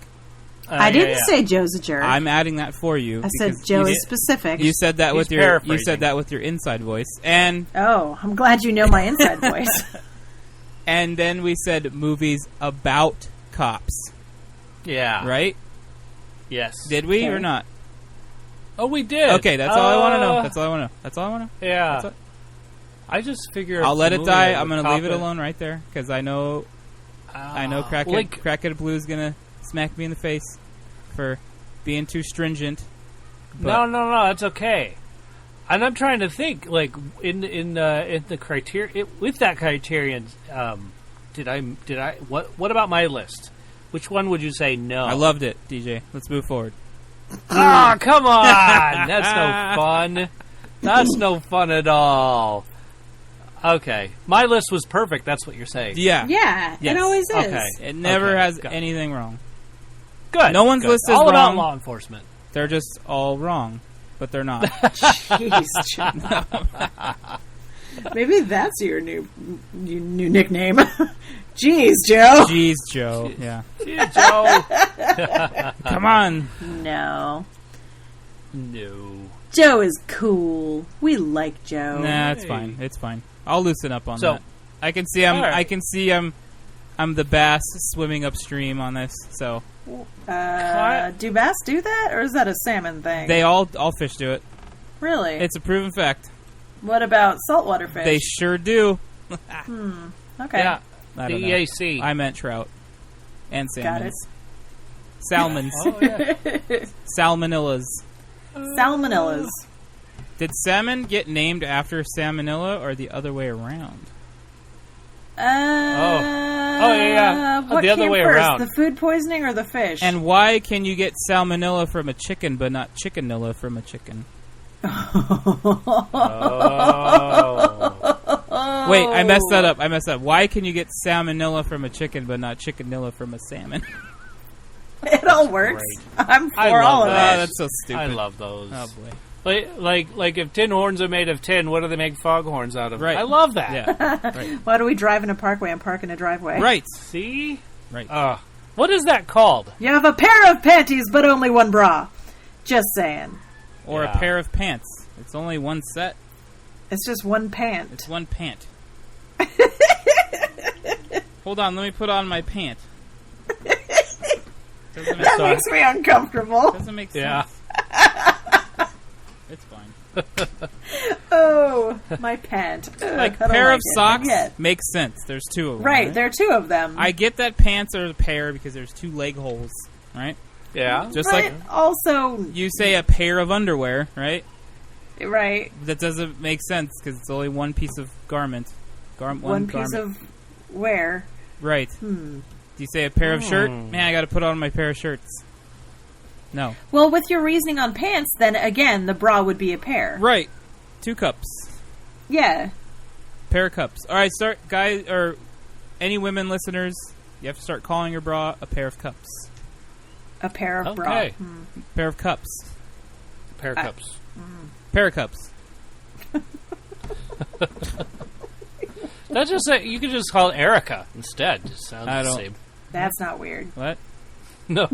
I didn't yeah. say Joe's a jerk. I'm adding that for you. I said because Joe you is did- specific. You said that He's with your paraphrasing. inside voice, and Oh, I'm glad you know my inside voice. then we said movies about cops, Yeah. right? Yes. Did we Okay. or not? Oh, we did. Okay, that's all I want to know. That's all I want to know. That's all I want to know. Yeah. That's all- I just figure I'll if let the it movie die. had I'm the going to cop leave it in- alone right there because I know Crackhead Blue's going to smack me in the face for being too stringent. No, that's okay. And I'm trying to think, like in the criteria with that criterion. Did I? What about my list? Which one would you say no? I loved it, DJ. Let's move forward. Oh, come on! That's no fun. That's no fun at all. Okay. My list was perfect, that's what you're saying. Yeah. Yeah, Yes. it always is. Okay. It never has Good. anything wrong. Good. No one's good. list is all about wrong. law enforcement. They're just all wrong, but they're not. Jeez, Joe. Maybe that's your new nickname. Jeez, Joe. Jeez, Joe. Yeah. Yeah, Joe. Come on. No. No. Joe is cool. We like Joe. Nah, it's fine. It's fine. I'll loosen up on So- that. I can see I'm. All right. I can see I'm the bass swimming upstream on this. So Do bass do that, or is that a salmon thing? they all fish do it. Really? It's a proven fact. What about saltwater fish? They sure do. Okay. Yeah. I don't know. DAC. I meant trout and Got salmons. it. Salmons. Oh, yeah. Salmonellas. Salmonellas. Did salmon get named after salmonella or the other way around? Oh, yeah. What The other came way first, around. the food poisoning or the fish? And why can you get salmonella from a chicken but not chickenella from a chicken? Oh. Wait, I messed that up. Why can you get salmonella from a chicken but not chickenella from a salmon? It all works. Great. I'm I for all love of that. it. Oh, that's so stupid. I love those. Oh boy. Like if tin horns are made of tin, what do they make foghorns out of? Right. I love that. Yeah. Right. Why do we drive in a parkway and park in a driveway? Right. See? Right. What is that called? You have a pair of panties, but only one bra. Just saying. Or Yeah. a pair of pants. It's only one set. It's just one pant. It's one pant. Hold on, let me put on my pant. Doesn't make, That makes me uncomfortable. doesn't make Yeah. sense. It's fine. Oh, my pant. Ugh, Like, I don't pair like of it. socks Yeah. makes sense. There's two of them. Right, there are two of them. I get that pants are a pair because there's two leg holes, right? Yeah. Just But like also, you say a pair of underwear, right? right, That doesn't make sense because it's only one piece of garment. one piece garment. of wear. Right. Do you say a pair of shirt? Man, I got to put on my pair of shirts. No. Well, with your reasoning on pants, then again, the bra would be a pair. Right. 2 cups. Yeah. Pair of cups. All right, start, guys, or any women listeners, you have to start calling your bra a pair of cups. A pair of bra. Okay. Pair of cups. Pair of cups. Pair of cups. That's just you could just call it Erica instead. Just sounds I the don't- same. That's not weird. What? No.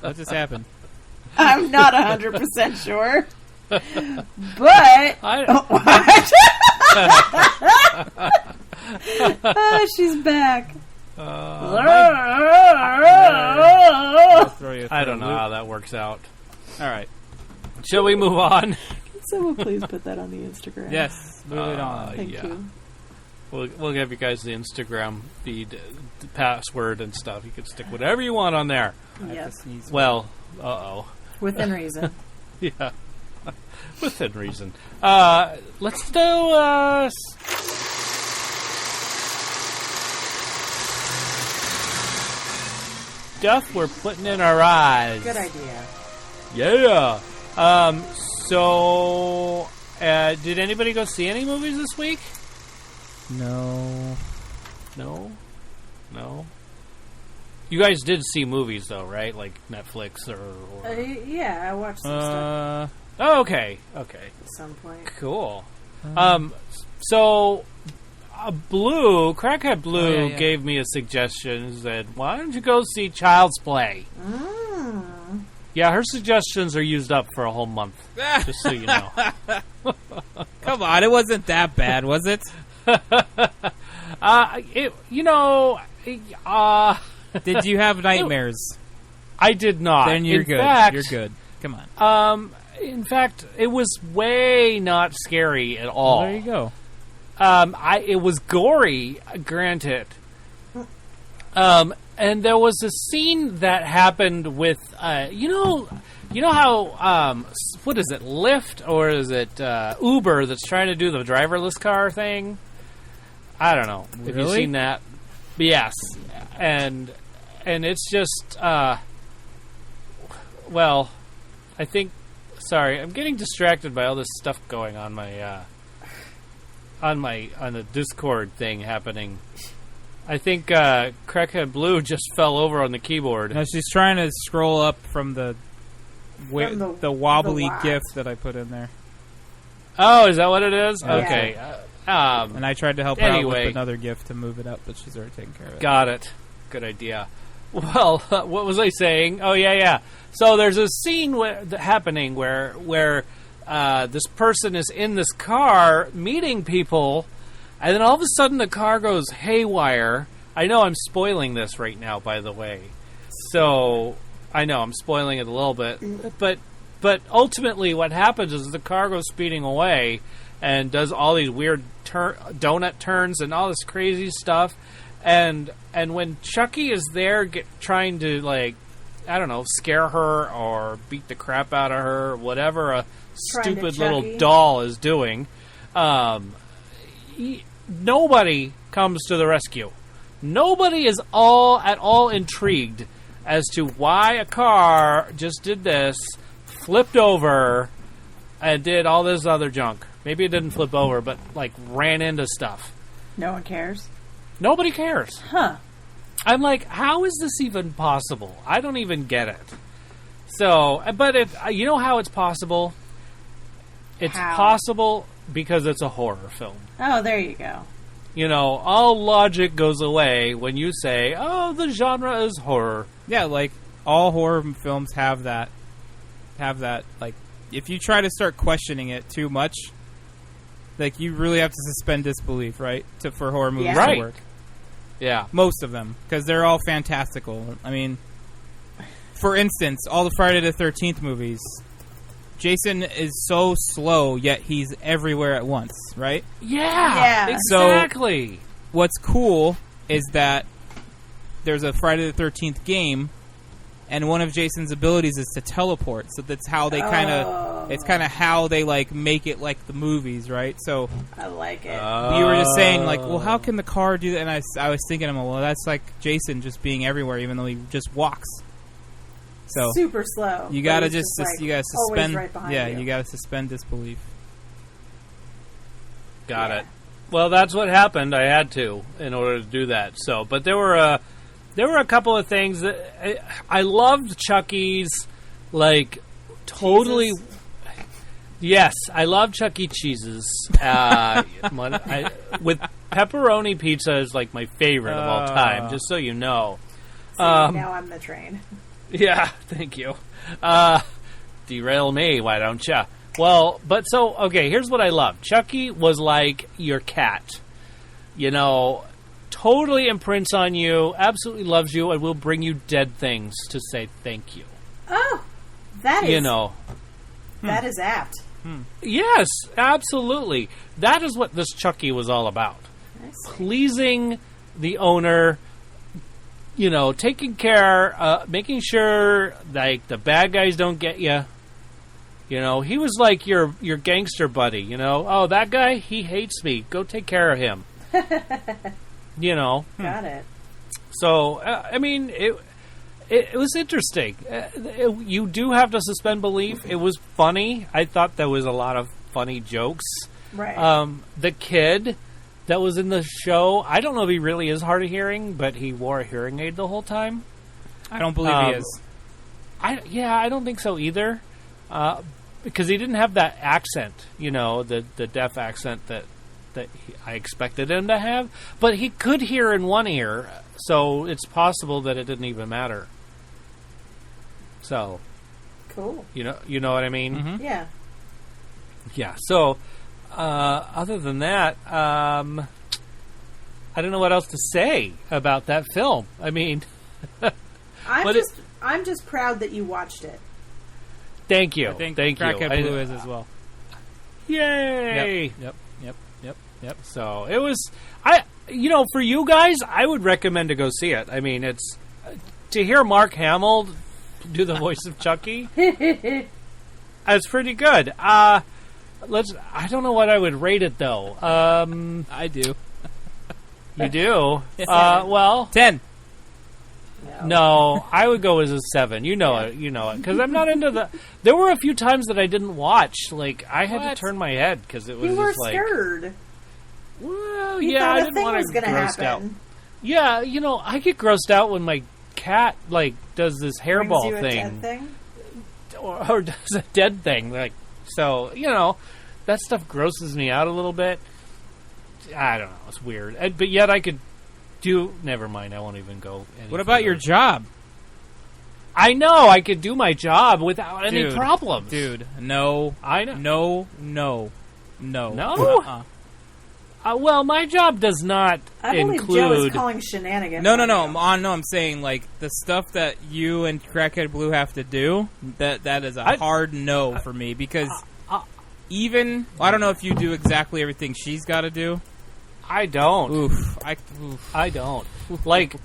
What just happened? I'm not 100% sure. But... Oh, she's back. I'll throw you I for don't a know loop. how that works out. All right. Shall we move on? Someone please put that on the Instagram. Yes. Move it on. Thank yeah. you. We'll give you guys the Instagram feed, the password and stuff. You can stick whatever you want on there. I have Yes. to sneeze. Well, uh-oh. Within reason. Yeah. Within reason. Let's do, stuff we're putting in our eyes. Good idea. Yeah. So, did anybody go see any movies this week? No. No? You guys did see movies, though, right? Like Netflix or... Yeah, I watched some stuff Oh, okay. at some point. Cool. So, Crackhead Blue gave me a suggestion. Said, why don't you go see Child's Play? Yeah, her suggestions are used up for a whole month. Just so you know. Come on, it wasn't that bad, was it? Did you have nightmares? I did not. Then you're in good. Fact, You're good. Come on. In fact, it was way not scary at all. There you go. It was gory, granted. And there was a scene that happened with, you know how, what is it, Lyft or is it Uber that's trying to do the driverless car thing? I don't know. Have you Really? seen that? yes, and it's just well, I think. Sorry, I'm getting distracted by all this stuff going on on the Discord thing happening. I think Crackhead Blue just fell over on the keyboard. No, she's trying to scroll up from the wobbly GIF that I put in there. Oh, is that what it is? Yeah. Okay. And I tried to help her out anyway. with another GIF to move it up, but she's already taken care of it. Got it. Good idea. Well, what was I saying? Oh, yeah. So there's a scene happening where this person is in this car meeting people, and then all of a sudden the car goes haywire. I know I'm spoiling this right now, by the way. So I know I'm spoiling it a little bit, but ultimately what happens is the car goes speeding away and does all these weird donut turns and all this crazy stuff. And when Chucky is there trying to, like, I don't know, scare her or beat the crap out of her, whatever a stupid little doll is doing, nobody comes to the rescue. Nobody is at all intrigued as to why a car just did this, flipped over, and did all this other junk. Maybe it didn't flip over, but, like, ran into stuff. No one cares? Nobody cares. Huh. I'm like, how is this even possible? I don't even get it. So, but you know how it's possible? It's possible because it's a horror film. Oh, there you go. You know, all logic goes away when you say, oh, the genre is horror. Yeah, like, all horror films have that, like, if you try to start questioning it too much, like, you really have to suspend disbelief, right, for horror movies to work. Yeah. Most of them, because they're all fantastical. I mean, for instance, all the Friday the 13th movies, Jason is so slow, yet he's everywhere at once, right? Yeah, exactly. So, what's cool is that there's a Friday the 13th game, and one of Jason's abilities is to teleport. So that's how they it's kind of how they, like, make it like the movies, right? So I like it. You were just saying, like, well, how can the car do that? And I was thinking, well, that's like Jason just being everywhere, even though he just walks. So super slow. You gotta you gotta suspend. Right you gotta suspend disbelief. Got it. Well, that's what happened. I had to in order to do that. So, but there were a couple of things that I loved. Chucky's, like, totally. Jesus. Yes, I love Chuck E. Cheese's. With pepperoni pizza is, like, my favorite of all time. Just so you know. See, now I'm the train. Yeah, thank you. Derail me, why don't you? Well, but so, okay, here's what I love. Chucky was like your cat. You know, totally imprints on you, absolutely loves you, and will bring you dead things to say thank you. Oh, that is... You know. That is apt. Yes, absolutely. That is what this Chucky was all about. Pleasing the owner, you know, taking care, making sure, like, the bad guys don't get you. You know, he was like your gangster buddy, you know. Oh, that guy, he hates me. Go take care of him. You know. Got it. So, I mean, it was interesting. You do have to suspend belief. It was funny. I thought there was a lot of funny jokes. Right. The kid that was in the show, I don't know if he really is hard of hearing, but he wore a hearing aid the whole time. I don't believe he is. I don't think so either. Because he didn't have that accent, you know, the deaf accent that I expected him to have. But he could hear in one ear, so it's possible that it didn't even matter. So, cool. You know what I mean? Mm-hmm. Yeah. Yeah. So, other than that, I don't know what else to say about that film. I mean, I'm just proud that you watched it. Thank you. I think Thank you. Crackhead Blue is as well. Yay! Yep. So it was, for you guys, I would recommend to go see it. I mean, it's to hear Mark Hamill do the voice of Chucky. It's pretty good. I don't know what I would rate it though. I do. You do? Well, 10. No, I would go as a 7. You know it. Because I'm not into the... There were a few times that I didn't watch. Like, I had to turn my head because it was You were just like... scared. Well, You yeah, thought I a didn't thing want was to gonna grossed happen. out. Yeah, I get grossed out when my cat, like, does this hairball Brings you a dead thing? or does a dead thing. Like, so, that stuff grosses me out a little bit. I don't know. It's weird. But yet I could do... Never mind. I won't even go any What about further. your job? I know. I could do my job without any problems. Dude, no. I know. No. No? Well, my job does not I believe include... Joe is calling shenanigans. No. on you. I'm saying, like, the stuff that you and Crackhead Blue have to do, that is a hard no for me, because even... I don't know if you do exactly everything she's got to do. I don't. Oof. I don't. Like,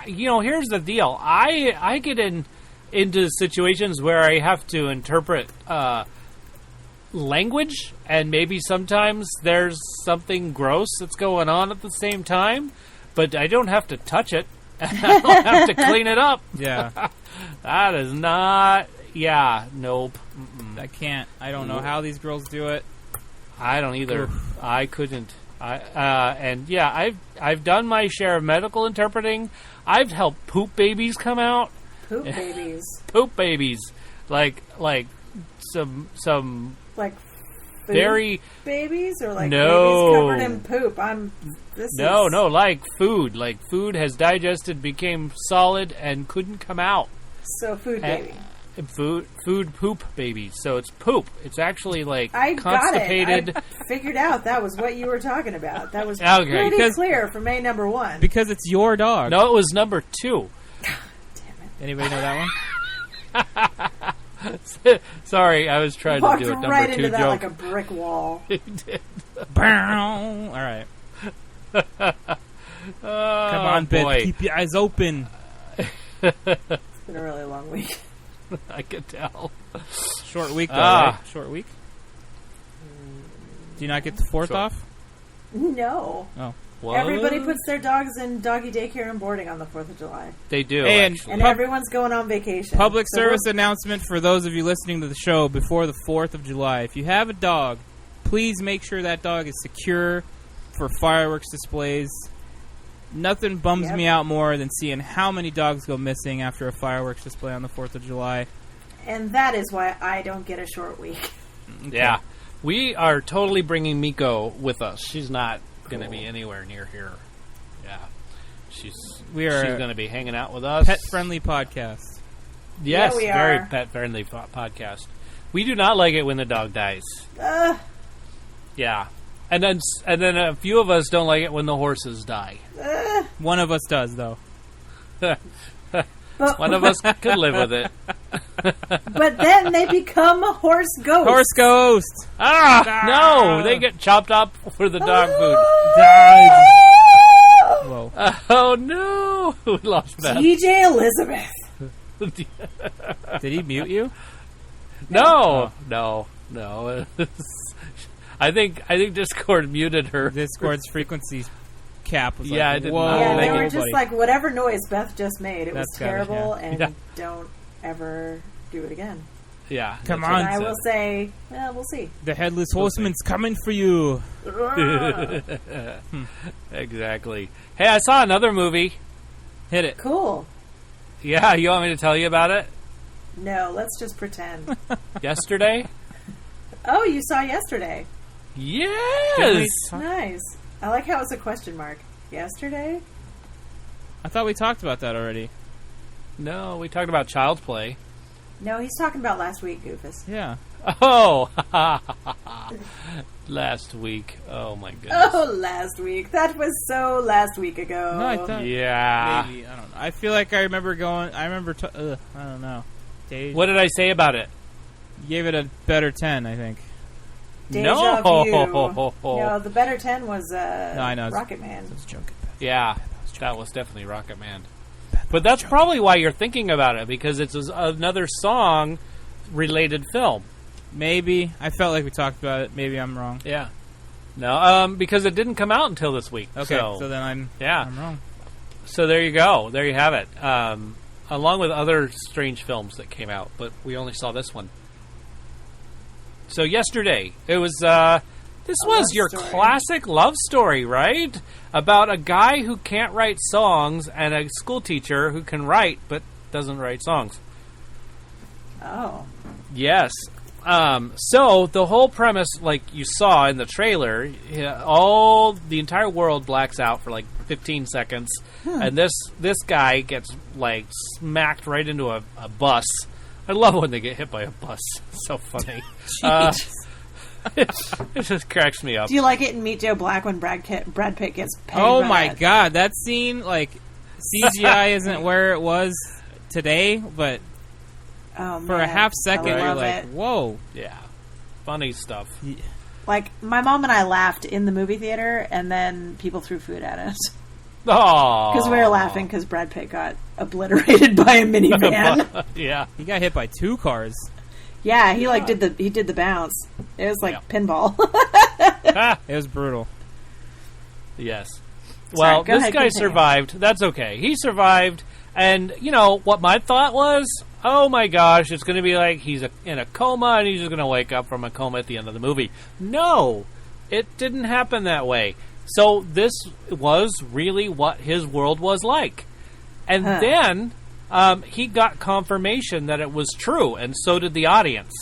here's the deal. I get into situations where I have to interpret language, and maybe sometimes there's something gross that's going on at the same time, but I don't have to touch it. I don't have to clean it up. Yeah. That is not... Yeah, nope. I can't. I don't know how these girls do it. I don't either. I couldn't. I've done my share of medical interpreting. I've helped poop babies come out. Poop babies. Poop babies. Like some Like food very babies or like No. babies covered in poop. No, like food. Like food has digested, became solid, and couldn't come out. So food baby. Food poop babies. So it's poop. It's actually like I constipated. got it. I figured out that was what you were talking about. That was Okay. pretty clear for May number 1. Because it's your dog. No, it was number 2. Damn Anybody know that one? Sorry, I was trying Walked to do a number right 2 into that joke. like a brick wall. All right. Come on, boy. Beth. Keep your eyes open. It's been a really long week. I could tell. Short week, though, right? Short week? Do you not get the 4th Sure. off? No. Oh. What? Everybody puts their dogs in doggy daycare and boarding on the 4th of July. They do, And- actually. And everyone's going on vacation. Public So service we're- announcement for those of you listening to the show before the 4th of July. If you have a dog, please make sure that dog is secure for fireworks displays. Nothing bums me out more than seeing how many dogs go missing after a fireworks display on the 4th of July. And that is why I don't get a short week. Okay. Yeah. We are totally bringing Miko with us. She's not going to be anywhere near here. Yeah. She's going to be hanging out with us. Pet-friendly podcast. Yes, Yeah, we very are. pet-friendly podcast. We do not like it when the dog dies. Yeah. And then a few of us don't like it when the horses die. One of us does, though. One of us could live with it. But then they become a horse ghost. Horse ghost! No! They get chopped up for the dog food. Whoa. Oh, no! We lost Beth. DJ Elizabeth. Did he mute you? No. I think Discord muted her. Discord's frequency cap was Yeah, I like, did whoa. not Yeah, they like were it. just like, whatever noise Beth just made, it was That's got it, terrible, yeah. and Yeah. don't ever do it again. Yeah. Come that's on. And I what will say, well, we'll see. The Headless Horseman's coming for you. Exactly. Hey, I saw another movie. Hit it. Cool. Yeah, you want me to tell you about it? No, let's just pretend. Yesterday? Oh, you saw yesterday. Yes! Nice. I like how it's a question mark. Yesterday? I thought we talked about that already. No, we talked about Child's Play. No, he's talking about last week, Goofus. Yeah. Oh! Last week. Oh, my goodness. Oh, last week. That was so last week ago. No, I thought Yeah. maybe. I don't know. I feel like I remember going. I remember. I don't know. What did I say about it? You gave it a better 10, I think. Deja No. Vu. No, the better 10 was I know. Rocket Man. I was joking. Yeah, that was definitely Rocket Man. But that's probably why you're thinking about it, because it's another song-related film. Maybe. I felt like we talked about it. Maybe I'm wrong. Yeah. No, because it didn't come out until this week. Okay, so then I'm wrong. So there you go. There you have it. Along with other strange films that came out, but we only saw this one. So yesterday, it was... this was your classic love story, right? About a guy who can't write songs and a school teacher who can write but doesn't write songs. Oh. Yes. So the whole premise, like you saw in the trailer, the entire world blacks out for like 15 seconds, and this guy gets like smacked right into a bus. I love when they get hit by a bus. It's so funny. It just cracks me up. Do you like it in Meet Joe Black when Brad Pitt gets pegged? Oh my god, that scene, like, CGI isn't where it was today, but for a half second, you're like, whoa. Yeah. Funny stuff. Yeah. Like, my mom and I laughed in the movie theater, and then people threw food at us. Oh, because we were laughing because Brad Pitt got obliterated by a minivan. Yeah, he got hit by 2 cars. Yeah, he did the bounce. It was like pinball. It was brutal. Yes. Well, this guy survived. That's okay. He survived, and you know what my thought was? Oh my gosh, it's going to be like he's in a coma, and he's just going to wake up from a coma at the end of the movie. No, it didn't happen that way. So this was really what his world was like. And then he got confirmation that it was true, and so did the audience.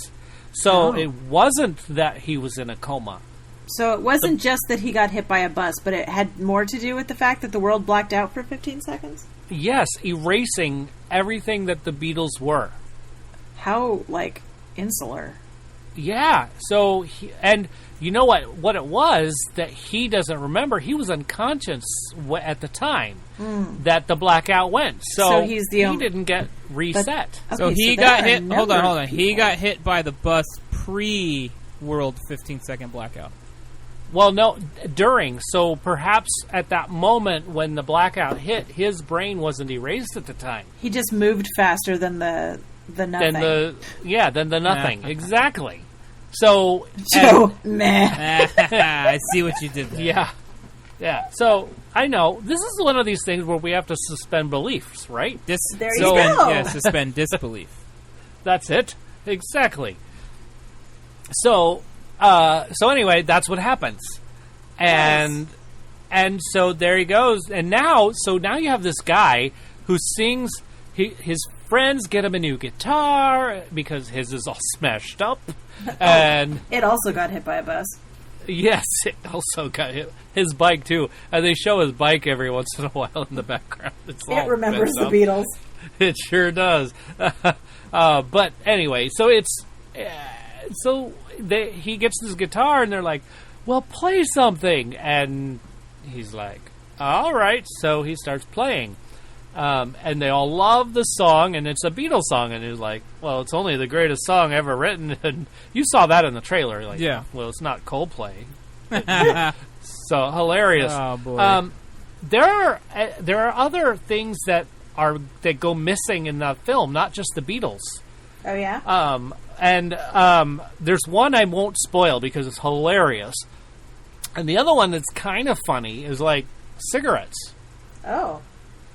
So it wasn't that he was in a coma. So it wasn't just that he got hit by a bus, but it had more to do with the fact that the world blacked out for 15 seconds? Yes, erasing everything that the Beatles were. How, like, insular. Yeah, so, and you know what it was that he doesn't remember? He was unconscious at the time that the blackout went. So he didn't get reset. So he got hit, hold on. He got hit by the bus pre-world 15-second blackout. Well, no, during. So perhaps at that moment when the blackout hit, his brain wasn't erased at the time. He just moved faster than the nothing. Than the nothing. Exactly. So... I see what you did there. Yeah. So, I know, this is one of these things where we have to suspend beliefs, right? There you go. Yeah, suspend disbelief. That's it. Exactly. So anyway, that's what happens. And so there he goes. And now you have this guy who sings... His friends get him a new guitar because his is all smashed up. And it also got hit by a bus. Yes, it also got hit. His bike, too. And they show his bike every once in a while in the background. It remembers the Beatles. It sure does. But anyway, so he gets this guitar, and they're like, well, play something. And he's like, all right. So he starts playing. And they all love the song, and it's a Beatles song, and he's like, well, it's only the greatest song ever written, and you saw that in the trailer. Like, yeah. Well, it's not Coldplay. So, hilarious. Oh, boy. There are other things that go missing in the film, not just the Beatles. Oh, yeah? And there's one I won't spoil because it's hilarious. And the other one that's kind of funny is, like, cigarettes. Oh.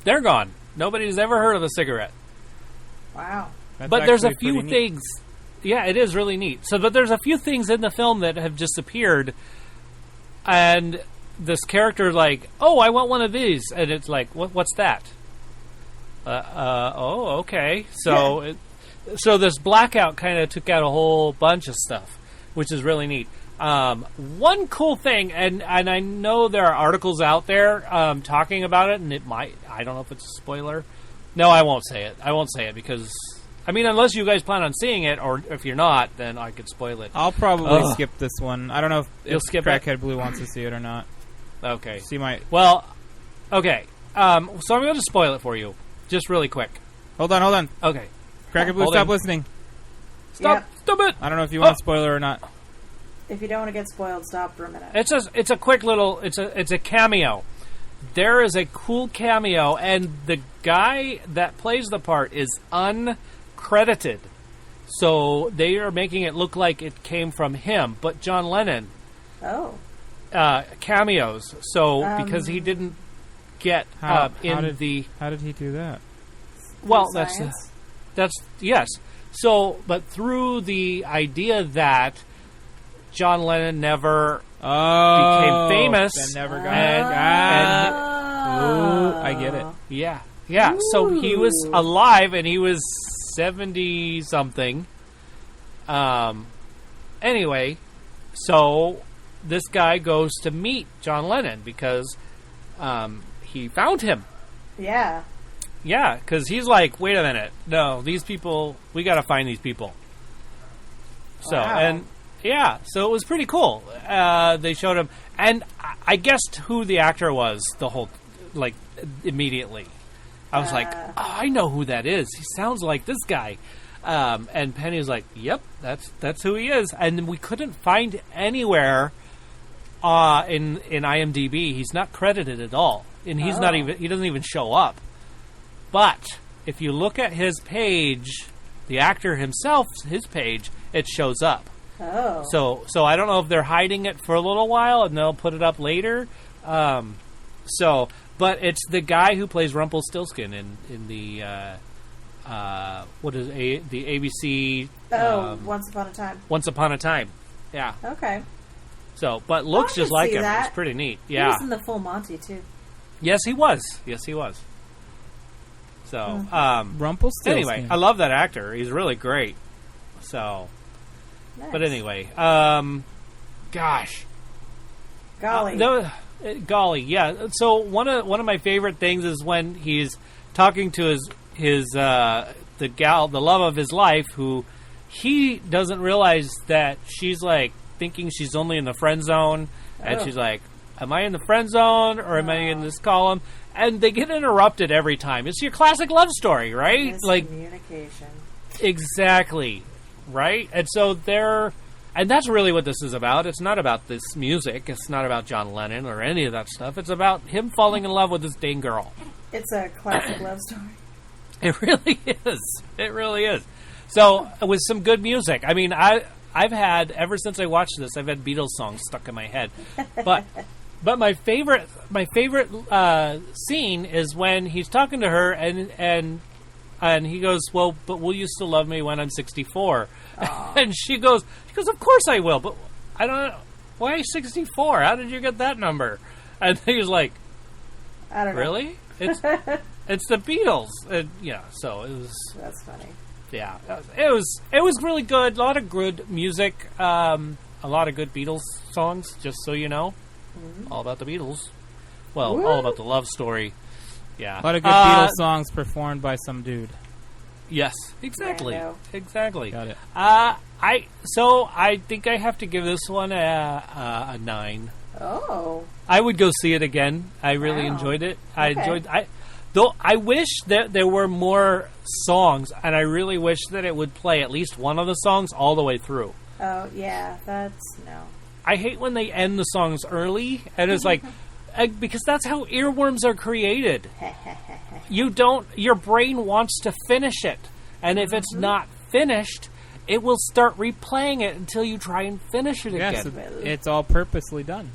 They're gone. Nobody's ever heard of a cigarette. Wow. But there's a few things. Yeah, it is really neat. But there's a few things in the film that have disappeared. And this character like, oh, I want one of these. And it's like, what's that? Oh, okay. So, so this blackout kind of took out a whole bunch of stuff, which is really neat. One cool thing, and I know there are articles out there talking about it, and it might, I don't know if it's a spoiler. No, I won't say it because, I mean, unless you guys plan on seeing it, or if you're not, then I could spoil it. I'll probably skip this one. I don't know if skip Crackhead Blue wants to see it or not. Okay. She might. Well, okay. So I'm going to spoil it for you, just really quick. Hold on. Okay. Crackhead Blue, stop listening. Stop it! I don't know if you want a spoiler or not. If you don't want to get spoiled, stop for a minute. It's a quick little. It's a cameo. There is a cool cameo, and the guy that plays the part is uncredited. So they are making it look like it came from him, but John Lennon. Oh. cameos. So because he didn't get How did he do that? Well, that's yes. So, but through the idea that John Lennon never became famous, and never got I get it. Yeah. Ooh. So he was alive, and he was 70-something. Anyway, so this guy goes to meet John Lennon because he found him. Yeah. Yeah, because he's like, wait a minute. No, these people, we got to find these people. So, and yeah, so it was pretty cool. They showed him, and I guessed who the actor was immediately. I was like, I know who that is. He sounds like this guy. And Penny was like, yep, that's who he is. And we couldn't find anywhere in IMDb. He's not credited at all. And he doesn't even show up. But if you look at his page, the actor himself, his page, it shows up. Oh. So I don't know if they're hiding it for a little while and they'll put it up later. But it's the guy who plays Rumpelstiltskin in the the ABC? Once Upon a Time. Once Upon a Time. Yeah. Okay. So, but looks just like him. It's pretty neat. Yeah. He was in the Full Monty too. Yes, he was. So, Rumpelstiltskin. Anyway, I love that actor. He's really great. So, nice. But anyway, gosh, golly, yeah. So one of my favorite things is when he's talking to the love of his life, who he doesn't realize that she's like thinking she's only in the friend zone, and she's like, am I in the friend zone or am I in this column? And they get interrupted every time. It's your classic love story, right? Miscommunication. Exactly, right? And so and that's really what this is about. It's not about this music. It's not about John Lennon or any of that stuff. It's about him falling in love with this dang girl. It's a classic love story. It really is. It really is. So, with some good music. I mean, I've had, ever since I watched this, I've had Beatles songs stuck in my head. But my favorite scene is when he's talking to her and he goes, well, but will you still love me when I'm 64? And she goes, of course I will, but I don't know. Why 64? How did you get that number? And he was like, I don't know. Really? It's the Beatles. And, yeah, so it was... That's funny. Yeah, it was really good. A lot of good music. A lot of good Beatles songs, just so you know. Mm-hmm. All about the Beatles. Well, all about the love story. Yeah. A lot of good Beatles songs performed by some dude. Yes, exactly. Yeah, exactly. Got it. I think I have to give this one a 9. Oh. I would go see it again. I really enjoyed it. Though I wish that there were more songs, and I really wish that it would play at least one of the songs all the way through. Oh, yeah, no. I hate when they end the songs early, and it's like, because that's how earworms are created. Your brain wants to finish it, and if it's not finished, it will start replaying it until you try and finish it again. Yes, it's all purposely done.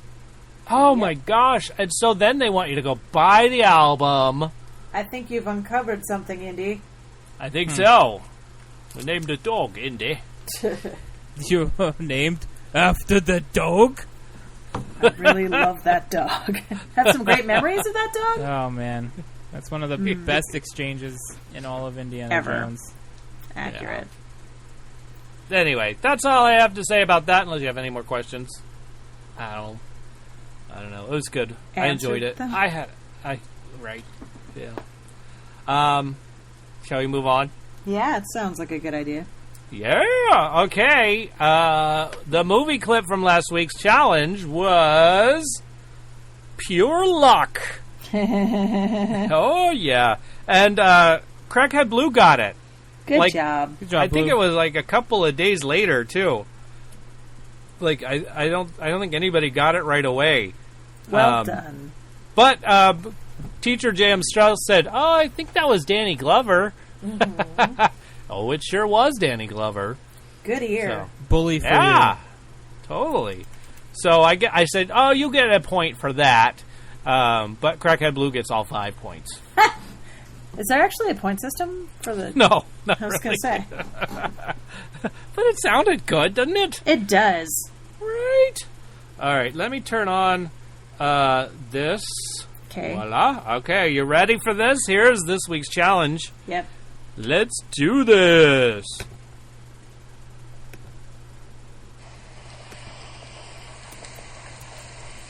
Oh my gosh. And so then they want you to go buy the album. I think you've uncovered something, Indy. I think so. We named the dog Indy. You named after the dog? I really love that dog. Have some great memories of that dog? Oh, man. That's one of the best exchanges in all of Indiana Jones. Accurate. Yeah. Anyway, that's all I have to say about that, unless you have any more questions. I don't know. It was good. I enjoyed it. Right. Yeah. Shall we move on? Yeah, it sounds like a good idea. Yeah. Okay. The movie clip from last week's challenge was Pure Luck. Oh, yeah. And Crackhead Blue got it. Good job. Good job, I think it was like a couple of days later, too. Like, I don't think anybody got it right away. Well done. But Teacher J.M. Strauss said, "Oh, I think that was Danny Glover." Mm-hmm. Oh, it sure was Danny Glover. Good ear. So, bully for you. Yeah, totally. So I said, oh, you get a point for that. But Crackhead Blue gets all 5 points. Is there actually a point system for the... No, I was going to say. But it sounded good, doesn't it? It does. Right. All right, let me turn on this. Okay. Voila. Okay, you ready for this? Here's this week's challenge. Yep. Let's do this.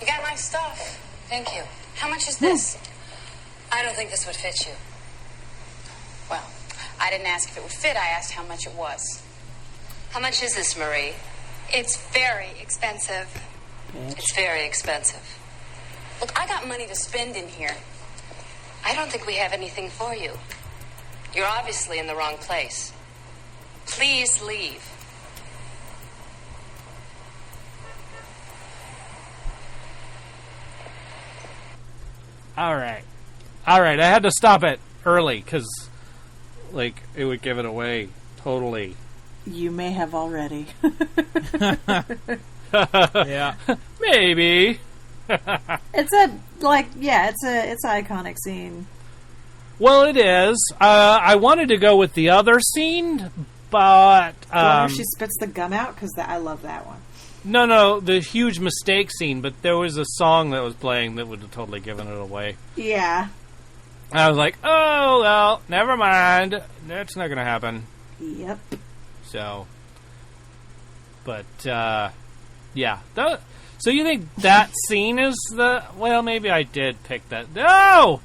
You got nice stuff. Thank you. How much is this? I don't think this would fit you. Well, I didn't ask if it would fit. I asked how much it was. How much is this, Marie? It's very expensive. It's very expensive. Look, I got money to spend in here. I don't think we have anything for you. You're obviously in the wrong place. Please leave. All right. I had to stop it early because, like, it would give it away totally. You may have already. Yeah. Maybe. It's an iconic scene. Well, it is. I wanted to go with the other scene, but The one where she spits the gum out, because I love that one. no, the huge mistake scene. But there was a song that was playing that would have totally given it away. Yeah. I was like, oh well, never mind. That's not going to happen. Yep. So, but yeah. So you think that scene is the? Well, maybe I did pick that. No.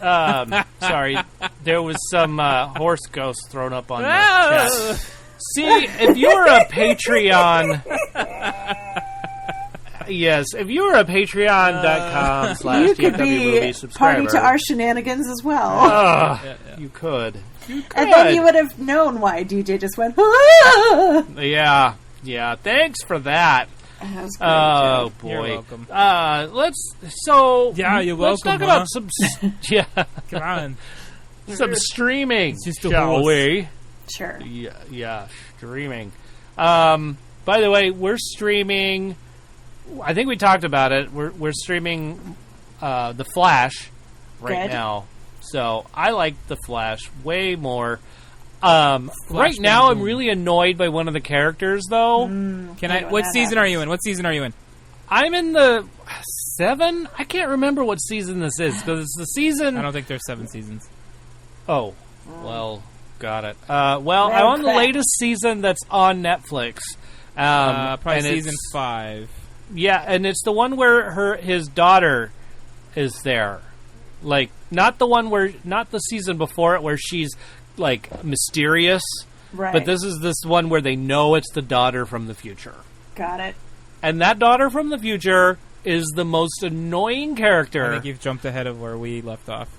Sorry, there was some horse ghost thrown up on the chat. See, if you're a Patreon, yes, if you were a Patreon.com/tfwmovies you could be subscriber, party to our shenanigans as well. you could. And then you would have known why DJ just went, ah! Yeah. Thanks for that. That was great, Oh Joe. boy. You're welcome. Let's welcome, talk about some Come on. some streaming, just a shall horse. we? Sure. Yeah, streaming. By the way, we're streaming. I think we talked about it. We're streaming The Flash right Good. now. So I like The Flash way more. Right now, I'm really annoyed by one of the characters, though. What season are you in? What season are you in? I'm in the 7. I can't remember what season this is because it's the season. I don't think there's 7 seasons. Oh, well, got it. I'm on the latest season that's on Netflix. Probably and season it's- 5. Yeah, and it's the one where his daughter is there. Like, not the season before it where she's, like, mysterious. Right. But this is this one where they know it's the daughter from the future. Got it. And that daughter from the future is the most annoying character. I think you've jumped ahead of where we left off.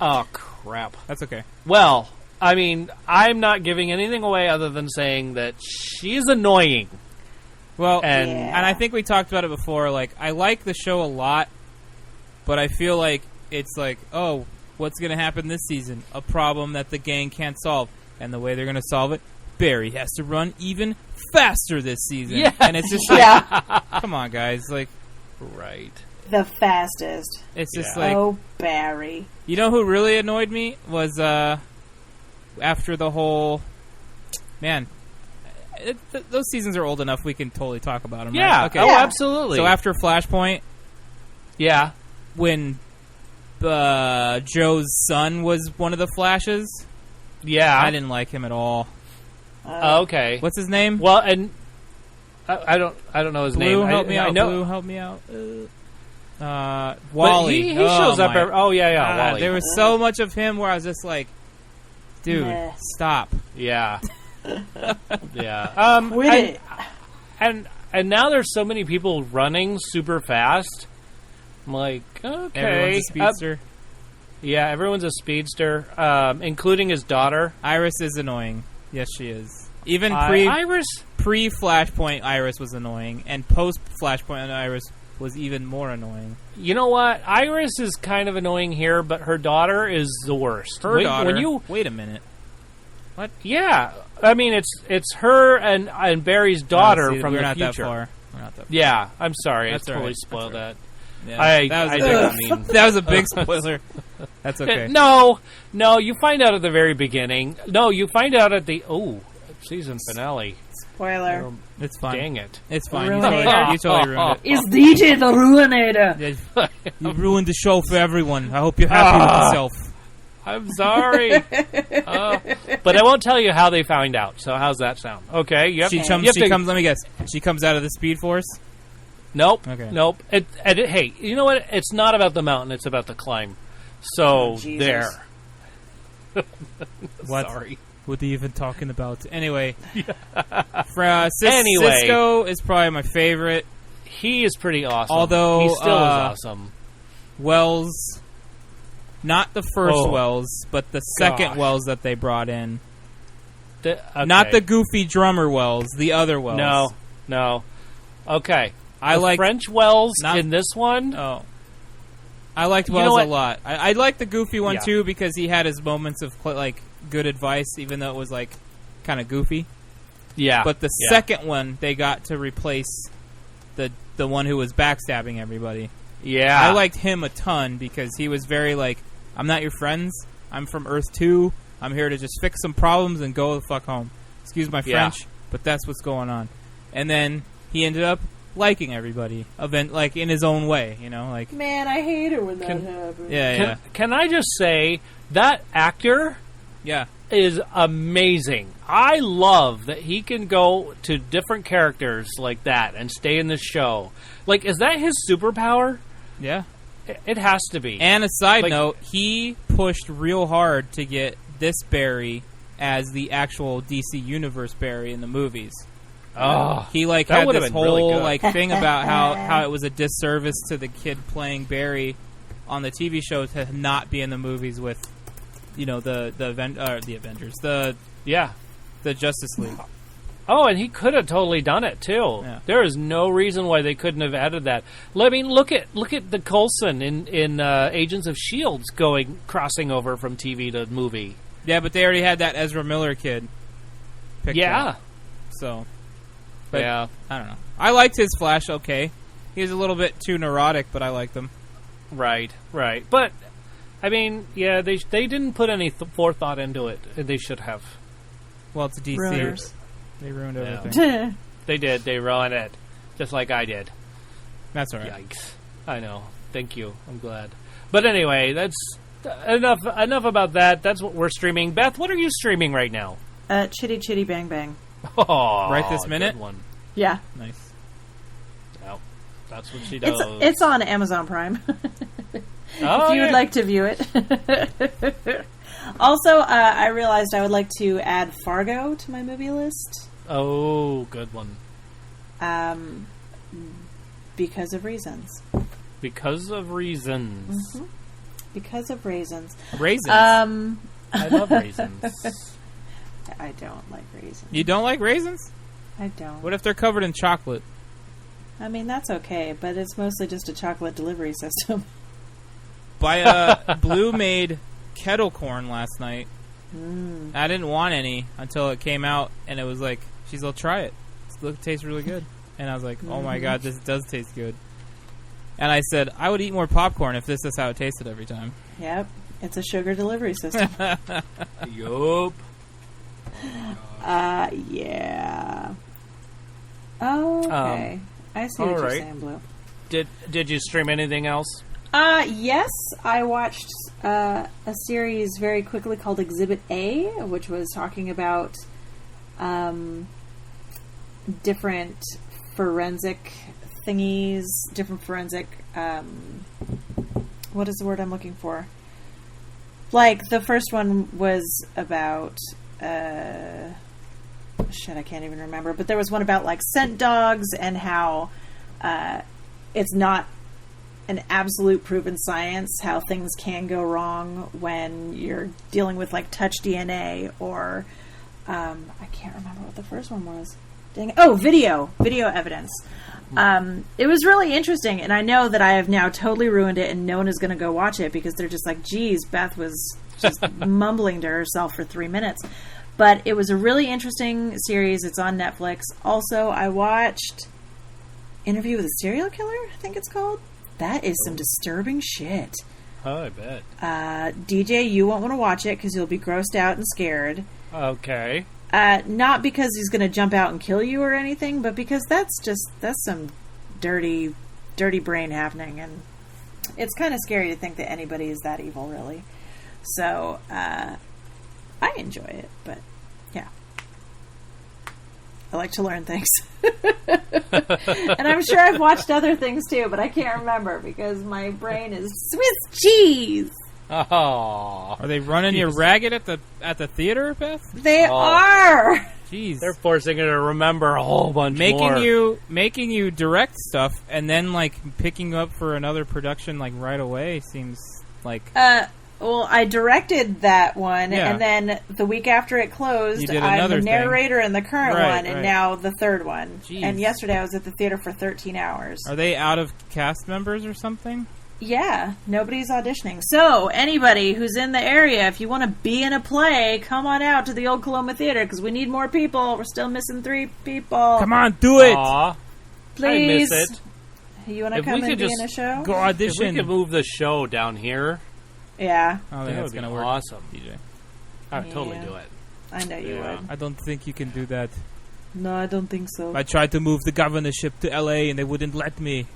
Oh, crap. That's okay. Well, I mean, I'm not giving anything away other than saying that she's annoying. Well, And- and I think we talked about it before. Like, I like the show a lot, but I feel like it's like, oh, what's going to happen this season? A problem that the gang can't solve. And the way they're going to solve it, Barry has to run even faster this season. Yeah. And it's just like, Yeah. come on, guys. Like, Right. The fastest. it's just Yeah. like, Oh, Barry. you know who really annoyed me was after the whole, man. Those seasons are old enough. We can totally talk about them. Yeah. Right? Okay. Oh, Yeah. absolutely. So after Flashpoint, yeah. when Joe's son was one of the Flashes, Yeah. I didn't like him at all. Okay. What's his name? Well, and I don't know his Blue, name. help me I out. know. Blue, help me out. But Wally. he shows up. Yeah. Wally. There was so much of him where I was just like, dude, Meh. stop. Yeah. Yeah. Quit it. And now there's so many people running super fast. I'm like, okay. Everyone's a speedster. Yeah, everyone's a speedster, including his daughter. Iris is annoying. Yes, she is. Even Iris? pre-Flashpoint, Iris was annoying, and post-Flashpoint, Iris was even more annoying. You know what? Iris is kind of annoying here, but her daughter is the worst. Her daughter. When you, wait a minute. yeah, I mean it's her and Barry's daughter See, from we're the not future. that far. We're not that far. Yeah, I'm sorry. That's I totally right. spoiled that. Yeah, that was a big spoiler. That's okay. No, you find out at the very beginning. No, you find out at the season finale. Spoiler. It's fine. Dang it. It's fine. Ruinator. You totally ruined it. Is DJ the Ruinator? You ruined the show for everyone. I hope you're happy with yourself. I'm sorry. But I won't tell you how they find out. So how's that sound? Okay. Yep. She comes. Let me guess. She comes out of the Speed Force. Nope. Okay. Nope. Hey, you know what? It's not about the mountain. It's about the climb. So there. What? Sorry. What are you even talking about? Anyway. Anyway. Cisco is probably my favorite. He is pretty awesome. Although he still is awesome. Wells, not the first Wells, but the second Wells that they brought in. Okay. Not the goofy drummer Wells, the other Wells. No. Okay. I like French Wells in this one. Oh. I liked Wells a lot. I liked the goofy one too because he had his moments of good advice, even though it was kind of goofy. Yeah. But the second one, they got to replace the one who was backstabbing everybody. Yeah. I liked him a ton because he was very I'm not your friends. I'm from Earth 2. I'm here to just fix some problems and go the fuck home. Excuse my French, but that's what's going on. And then he ended up liking everybody, in his own way, Man, I hate it when that happens. Yeah, Can I just say, that actor is amazing. I love that he can go to different characters like that and stay in the show. Is that his superpower? Yeah. It has to be. And a side note, he pushed real hard to get this Barry as the actual DC Universe Barry in the movies. Oh, he had this whole thing about how it was a disservice to the kid playing Barry on the TV show to not be in the movies with, the Avengers, the Justice League. Oh, and he could have totally done it too. Yeah. There is no reason why they couldn't have added that. I mean, look at the Coulson in Agents of Shield crossing over from TV to movie. Yeah, but they already had that Ezra Miller kid. Yeah. So. But, I don't know. I liked his Flash. Okay, he was a little bit too neurotic, but I liked him. Right. But I mean, they didn't put any forethought into it. They should have. Well, it's DC. Ruiners. They ruined everything. They did. They ruined it, just like I did. That's all right. Yikes! I know. Thank you. I'm glad. But anyway, that's enough about that. That's what we're streaming. Beth, what are you streaming right now? Chitty Chitty Bang Bang. Oh, right this minute. Good one. Yeah. Nice. Well, that's what she does. It's on Amazon Prime. If you would like to view it. Also, I realized I would like to add Fargo to my movie list. Oh, good one. Because of reasons. Because of reasons. Mm-hmm. Because of raisins. Raisins? I love raisins. I don't like raisins. You don't like raisins? I don't. What if they're covered in chocolate? I mean, that's okay, but it's mostly just a chocolate delivery system. Blue made kettle corn last night. I didn't want any until it came out, and it was like, she's like, try it. It tastes really good. And I was like, oh my god, this does taste good. And I said, I would eat more popcorn if this is how it tasted every time. Yep. It's a sugar delivery system. Yup. Yeah. Oh, okay. I see what you're saying, Blue. Did you stream anything else? Yes. I watched a series very quickly called Exhibit A, which was talking about different forensic thingies, different forensic... what is the word I'm looking for? Like, the first one was about... shit, I can't even remember. But there was one about, like, scent dogs and how it's not an absolute proven science, how things can go wrong when you're dealing with, like, touch DNA or... I can't remember what the first one was. Dang it. Oh, video evidence. It was really interesting, and I know that I have now totally ruined it, and no one is going to go watch it because they're just like, geez, Beth was just mumbling to herself for 3 minutes. But it was a really interesting series. It's on Netflix. Also, I watched Interview with a Serial Killer, I think it's called. That is some disturbing shit. Oh, I bet. DJ, you won't want to watch it because you'll be grossed out and scared. Okay. Not because he's going to jump out and kill you or anything, but because that's some dirty brain happening, and it's kind of scary to think that anybody is that evil, really. So, I enjoy it, but yeah. I like to learn things. And I'm sure I've watched other things too, but I can't remember because my brain is Swiss cheese. Oh. Are they running you ragged at the theater, Beth? They are. Jeez. They're forcing her to remember a whole bunch more. Making you direct stuff and then like picking you up for another production like right away seems like Well, I directed that one, Yeah. and then the week after it closed, You did I'm another the thing. narrator in the current Right, one, and right. now the third one. Jeez. And yesterday I was at the theater for 13 hours. Are they out of cast members or something? Yeah, nobody's auditioning. So, anybody who's in the area, if you want to be in a play, come on out to the Old Coloma Theater, because we need more people. We're still missing 3 people. Come on, do it! Aw. Please. I miss it. You want to If we come and could be just in a show? Go If audition. we could move the show down here, Yeah, I don't think that that's would be gonna work. awesome. DJ. I'd totally Yeah. do it. I know you Yeah. would. I don't think you can do that. No, I don't think so. I tried to move the governorship to LA and they wouldn't let me.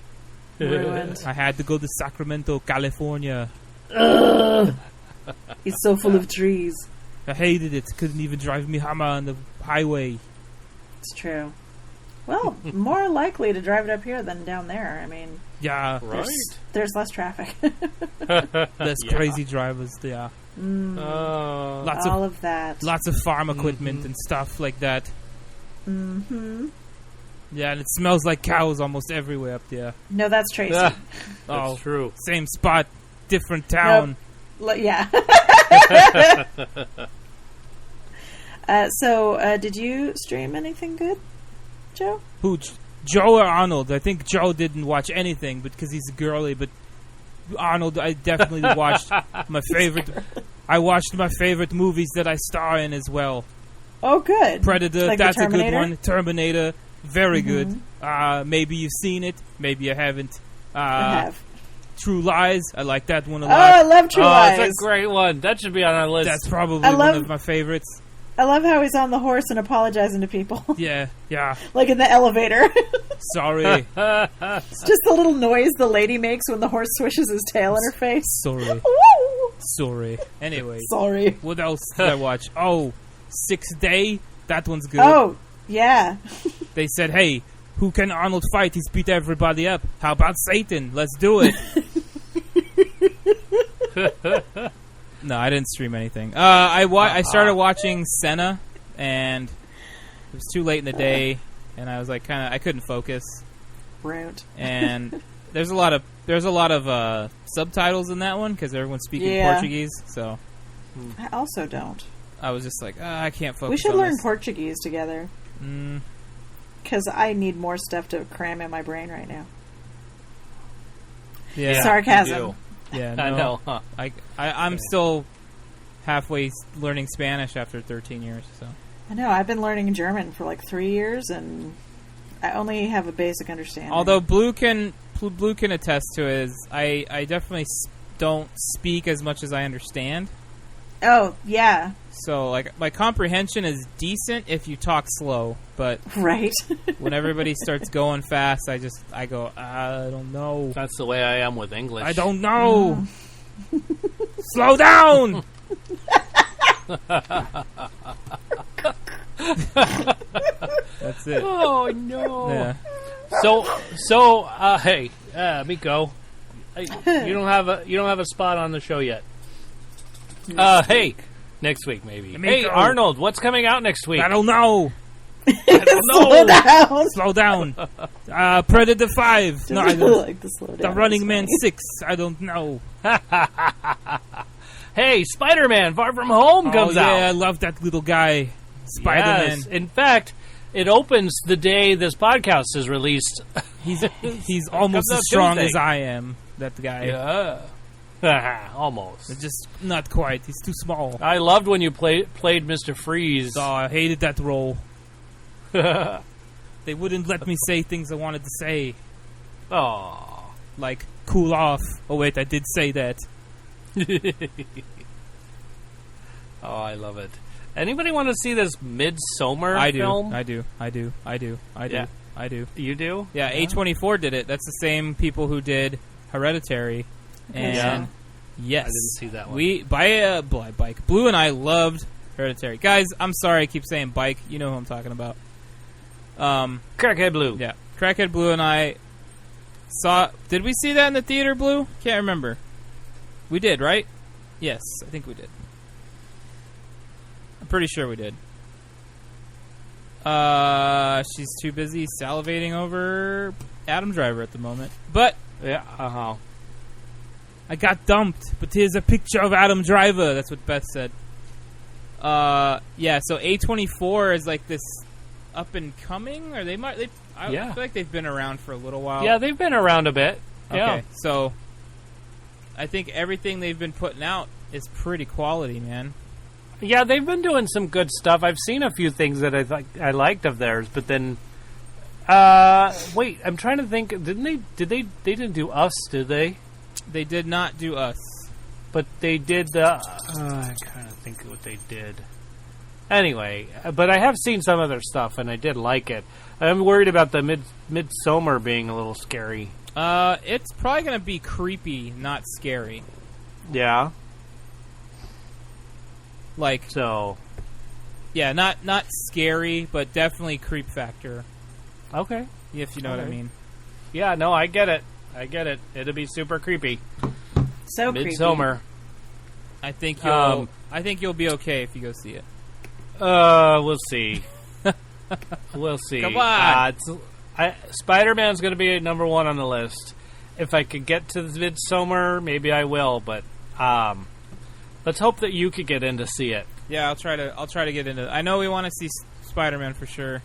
Ruined. I had to go to Sacramento, California. It's so full of trees. I hated it. Couldn't even drive me Hummer on the highway. It's true. Well, more likely to drive it up here than down there. I mean, Yeah, Right? there's less traffic. there's Yeah. crazy drivers there. Lots All of of that. lots of farm equipment and stuff like that. Mm-hmm. Yeah, and it smells like cows almost everywhere up there. No, that's Tracy. That's Oh, true. same spot, different town. Yeah. So, did you stream anything good, Joe? Who, Joe or Arnold? I think Joe didn't watch anything, but because he's girly. But Arnold, I definitely watched my favorite. I watched my favorite movies that I star in as well. Oh, good. Predator, Like the that's a good Terminator? one. Terminator, very good. Maybe you've seen it, maybe you haven't. I have. True Lies, I like that one a Oh, lot. I love True Lies. It's a great one. That should be on our list. That's probably I one love- of my favorites. I love how he's on the horse and apologizing to people. Yeah, Like in the elevator. sorry, It's just the little noise the lady makes when the horse swishes his tail in her face. sorry, Woo! sorry. Anyway, Sorry. what else did I watch? Oh, Sixth Day, that one's good. Oh, yeah. They said, hey, who can Arnold fight? He's beat everybody up. How about Satan? Let's do it. No, I didn't stream anything. I started watching Senna, and it was too late in the day, and I was like, I couldn't focus. Rude. And there's a lot of subtitles in that one because everyone's speaking Yeah. Portuguese. So I also don't. I was just like, I can't focus. We should on learn this. Portuguese together. Because I need more stuff to cram in my brain right now. Yeah, Sarcasm. yeah. I no. know. Huh? I'm still halfway learning Spanish after 13 years. So I know. I've been learning German for like 3 years, and I only have a basic understanding. although Blue can attest to it, is I definitely don't speak as much as I understand. Oh, yeah. So like my comprehension is decent if you talk slow, but Right. when everybody starts going fast, I go, I don't know. That's the way I am with English. I don't know. Slow down. That's it. Oh no. Yeah. So, hey, Miko, you don't have a spot on the show yet. Hey, next week maybe. Miko. Hey, Arnold, what's coming out next week? I don't know. Slow down. Slow down. Predator 5. No, I Just don't. like the slow down. The Running is Man funny. 6. I don't know. Hey, Spider-Man: Far From Home comes yeah, out. I love that little guy, Spider-Man. Yes. In fact, it opens the day this podcast is released. He's almost Comes out as strong Tuesday. as I am. That guy. Yeah. Almost. Just not quite. He's too small. I loved when you played Mr. Freeze. Oh, I hated that role. They wouldn't let me say things I wanted to say. Oh, Like, cool off. Oh, wait, I did say that. oh, I love it. Anybody want to see this Midsommar film? I do. Yeah. I do. You do? Yeah, A24 did it. That's the same people who did Hereditary. And Yeah. yes. I didn't see that one. Bike. Blue and I loved Hereditary. Guys, I'm sorry I keep saying Bike. You know who I'm talking about. Crackhead Blue. Yeah. Crackhead Blue and I saw... Did we see that in the theater, Blue? Can't remember. We did, right? Yes, I think we did. I'm pretty sure we did. She's too busy salivating over Adam Driver at the moment. But Yeah, uh-huh. I got dumped, but here's a picture of Adam Driver. That's what Beth said. Yeah, so A24 is like this up and coming, or I Yeah. feel like they've been around for a little while. Yeah, they've been around a bit. Okay, Yeah. so I think everything they've been putting out is pretty quality, man. Yeah, they've been doing some good stuff. I've seen a few things that I liked of theirs, but then wait, I'm trying to think. They didn't do Us, did they? They did not do Us. But they did the I kind of think what they did. Anyway, but I have seen some of their stuff and I did like it. I'm worried about the Midsommar being a little scary. It's probably going to be creepy, not scary. Yeah. Like, So, yeah, not scary, but definitely creep factor, okay. if you know what I Okay. mean. Yeah, no, I get it. It'll be super creepy. So creepy. Midsummer. I think Um, you'll be okay if you go see it. We'll see. We'll see. Come on. Spider-Man's going to be at number 1 on the list. If I could get to the Midsommar, maybe I will. But let's hope that you could get in to see it. Yeah, I'll try to get into it. I know we want to see Spider-Man for sure.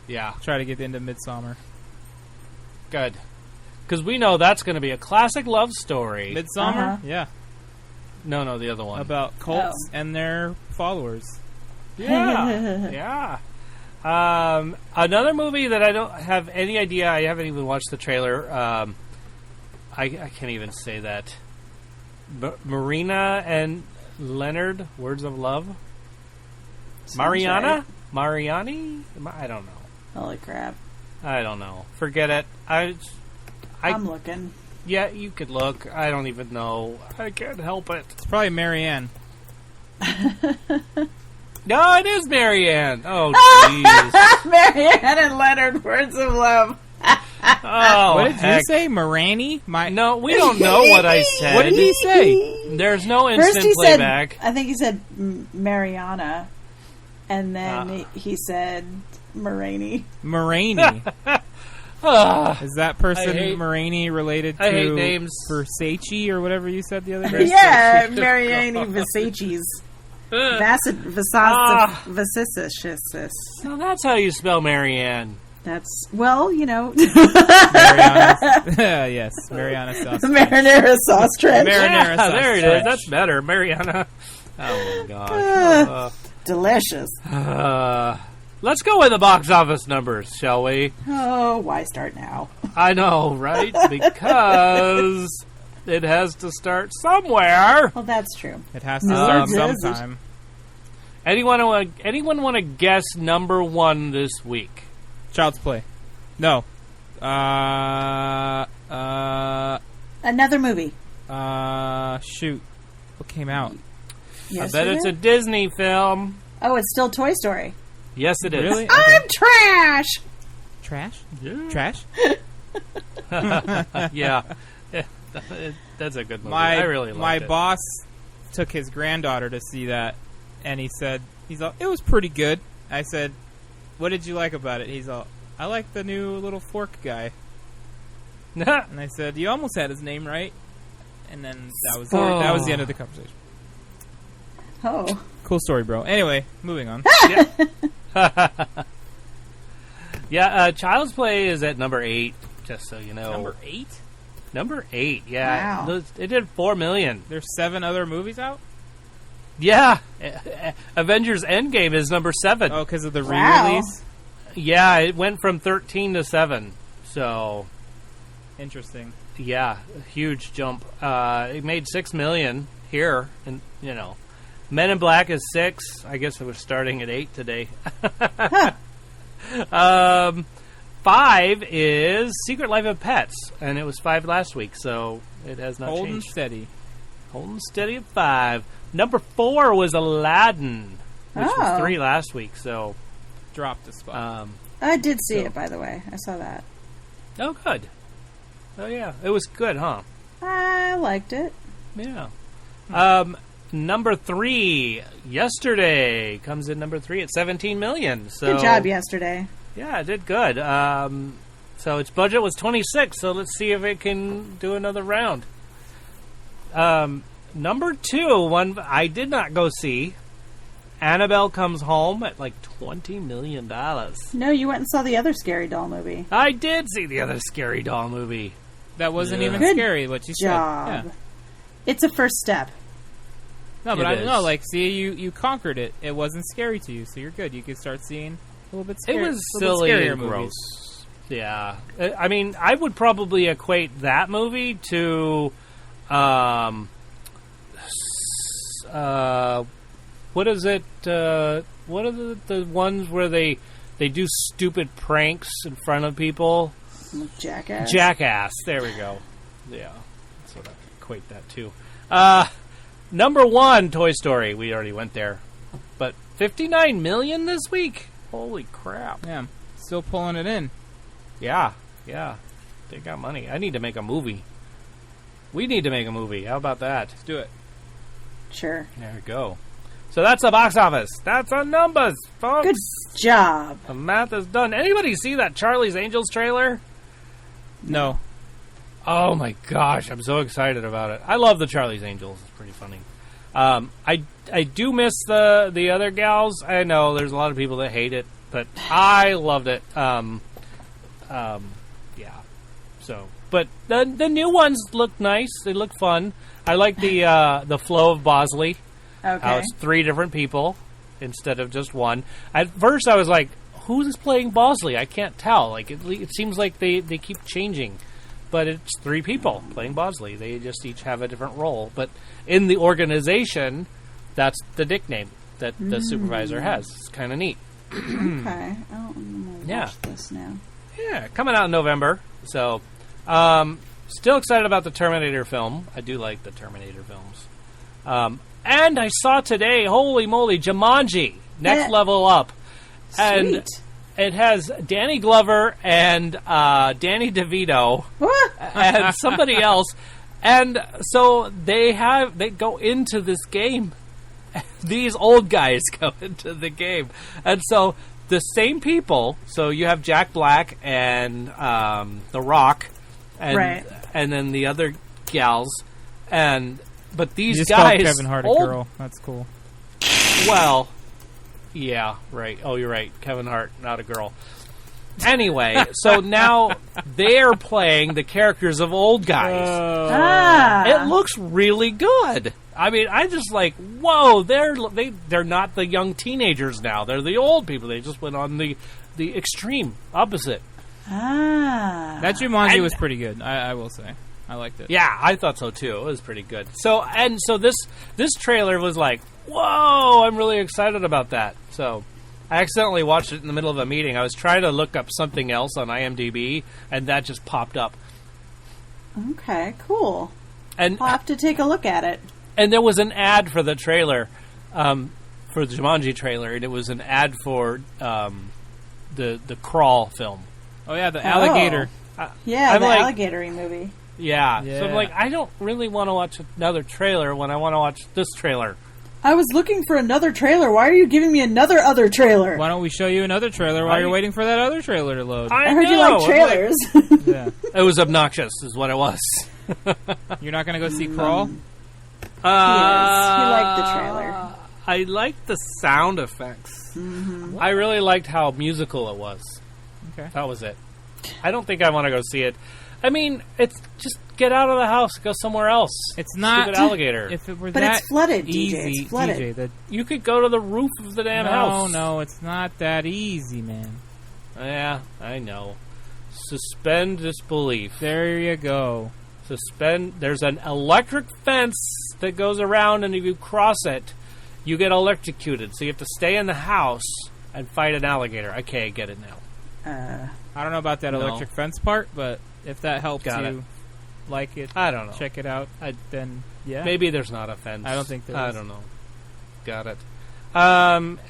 Yeah, Try to get into Midsommar. good. Because we know that's going to be a classic love story. Midsommar? Uh-huh. Yeah. No, the other one. About cults and their followers. Yeah. Another movie that I don't have any idea. I haven't even watched the trailer. I can't even say that. Marina and Leonard, Words of Love. Mariana? right. Mariani? I don't know. Holy crap. I don't know. Forget it. I'm looking. Yeah, you could look. I don't even know. I can't help it. It's probably Marianne. No, it is Marianne. Oh, jeez. Marianne and Leonard, Words of Love. Oh, What did heck. you say? Marani? No, we don't know what I said. What did he say? There's no First instant he playback. said, I think he said Mariana, and then he said Marini. Marini. Ah, Is that person I hate- Marini related to I hate names. Versace or whatever you said the other day? Yeah, Mariani Versace's. Vicious. so that's how you spell Marianne. That's, well, you know, Mariana. Yes, Mariana sauce. marinara sauce trench. Marinara sauce there it is. trench. That's better, Mariana. Oh my gosh. Delicious. Let's go with the box office numbers, shall we? Oh, why start now? I know, right? Because it has to start somewhere. Well, that's true. It has to start does it? sometime. Anyone want to guess number 1 this week? Child's Play. No. Another movie. Shoot. What came out? I bet it's a Disney film. Oh, it's still Toy Story. Yes, it is. Really? I'm trash! Trash? Yeah. Trash? Yeah. That's a good movie. I really liked my it. boss took his granddaughter to see that, and he said, it was pretty good. I said, what did you like about it? He's all, I like the new little fork guy. And I said, you almost had his name right. And then that was the end of the conversation. Oh. Cool story, bro. Anyway, moving on. Yeah, Child's Play is at number 8, just so you know. Number 8? Number 8, yeah. Wow. It did 4 million. There's 7 other movies out? Yeah. Avengers Endgame is number 7. Oh, because of the Wow. re-release? Yeah, it went from 13 to 7. So, Interesting. yeah, a huge jump. It made $6 million here, and Men in Black is 6. I guess it was starting at 8 today. 5 is Secret Life of Pets, and it was 5 last week, so it has not Holding changed. steady at 5. Number 4 was Aladdin, which was 3 last week. So dropped a spot. I did see it, by the way. I saw that. Oh, good. Oh, yeah, it was good, huh? I liked it. Yeah. Number 3, Yesterday, comes in number 3 at $17 million. So, good job, Yesterday. Yeah, it did good. So its budget was 26. So let's see if it can do another round. Number 2, one I did not go see. Annabelle Comes Home at like $20 million. No, you went and saw the other Scary Doll movie. I did see the other Scary Doll movie. That wasn't even Good scary, what you job. said. Yeah. It's a first step. No, but It is. you conquered it. It wasn't scary to you, so you're good. You could start seeing a little bit scary. It was a little silly scarier and movies. gross. Yeah. I mean, I would probably equate that movie to, what is it? What are the ones where they do stupid pranks in front of people? Jackass. Jackass. There we go. Yeah. That's what I equate that to. Number 1, Toy Story. We already went there. But $59 million this week? Holy crap. Yeah, still pulling it in. Yeah. They got money. I need to make a movie. We need to make a movie. How about that? Let's do it. Sure. There we go. So that's the box office. That's our numbers, folks. Good job. The math is done. Anybody see that Charlie's Angels trailer? No. Oh my gosh, I'm so excited about it. I love the Charlie's Angels. It's pretty funny. I do miss the other gals. I know there's a lot of people that hate it, but I loved it. Yeah. So, but the new ones look nice. They look fun. I like the flow of Bosley. Okay. How it's 3 different people instead of just one. At first, I was like, "Who's playing Bosley?" I can't tell. Like it seems like they keep changing, but it's 3 people playing Bosley. They just each have a different role. But in the organization, that's the nickname that the supervisor has. It's kind of neat. Okay. I'm going to watch this now. Yeah, coming out in November. So, still excited about the Terminator film. I do like the Terminator films. And I saw today, holy moly, Jumanji, Next Level Up. And Sweet. it has Danny Glover and Danny DeVito and somebody else. And so they go into this game. These old guys go into the game. And so the same people, so you have Jack Black and The Rock and Right. and then the other gals, but these You just guys, called Kevin Hart a girl. That's cool. well, yeah, right. Oh, you're right. Kevin Hart, not a girl. Anyway, so now they're playing the characters of old guys. It looks really good. I mean, I just like, whoa, they're not the young teenagers now. They're the old people. They just went on the extreme opposite. That Jumanji was pretty good, I will say. I liked it. Yeah, I thought so too. It was pretty good. So this trailer was like, whoa, I'm really excited about that. So I accidentally watched it in the middle of a meeting. I was trying to look up something else on IMDb, and that just popped up. Okay, cool. And I'll have to take a look at it. And there was an ad for the trailer, for the Jumanji trailer, and it was an ad for the Crawl film. Oh, yeah, the alligator. Yeah, I'm the like- alligator-y movie. Yeah. Yeah. So I'm like, I don't really want to watch another trailer when I want to watch this trailer. I was looking for another trailer. Why are you giving me another other trailer? Why don't we show you another trailer while you're waiting for that other trailer to load? I heard you like trailers. Yeah. It was obnoxious, is what it was. You're not going to go see Crawl? He liked the trailer. I liked the sound effects. Mm-hmm. I really liked how musical it was. Okay. That was it. I don't think I want to go see it. I mean, it's just get out of the house, go somewhere else. It's not Stupid alligator. If it were But that it's flooded, DJ. easy, It's flooded. DJ, You could go to the roof of the damn house. No, it's not that easy, man. Yeah, I know. Suspend disbelief. There you go. There's an electric fence that goes around, and if you cross it, you get electrocuted. So you have to stay in the house and fight an alligator. Okay, I get it now. I don't know about that electric fence part, but if that helps like it, I don't know. Check it out. Then yeah, maybe there's not a fence. I don't think there is. I don't know. Got it.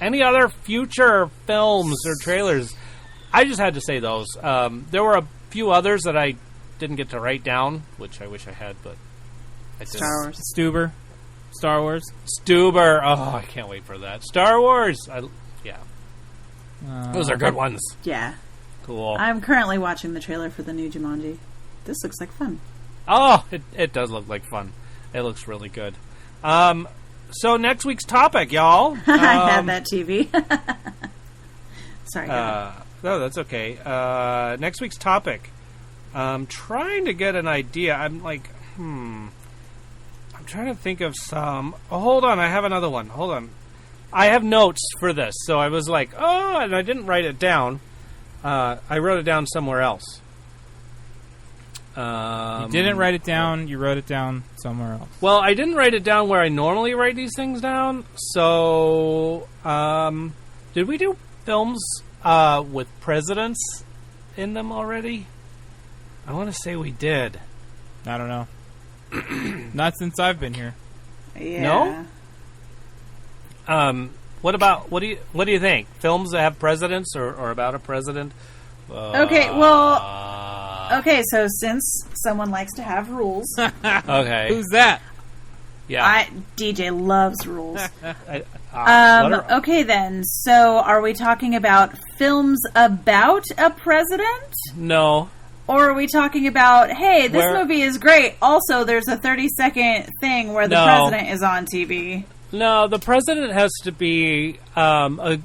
Any other future films or trailers? I just had to say those. There were a few others that I didn't get to write down, which I wish I had, but I didn't. Star Wars. Star Wars. Stuber. Oh, I can't wait for that. Star Wars. Yeah. Those are good ones. Yeah. Cool. I'm currently watching the trailer for the new Jumanji. This looks like fun. Oh, it does look like fun. It looks really good. So next week's topic, y'all. I have that TV. Sorry. No, that's okay. Next week's topic. I'm trying to get an idea. I'm like, I'm trying to think of some. Oh, hold on. I have another one. Hold on. I have notes for this. So I was like, and I didn't write it down. I wrote it down somewhere else. You didn't write it down. You wrote it down somewhere else. Well, I didn't write it down where I normally write these things down. So, did we do films with presidents in them already? I want to say we did. I don't know. Not since I've been here. Yeah. No? What do you think? Films that have presidents or about a president? Okay, so since someone likes to have rules, okay, who's that? Yeah, DJ loves rules. Okay, then. So, are we talking about films about a president? No. Or are we talking about, hey, this movie is great. Also, there's a 30-second thing where the president is on TV. No, the president has to be an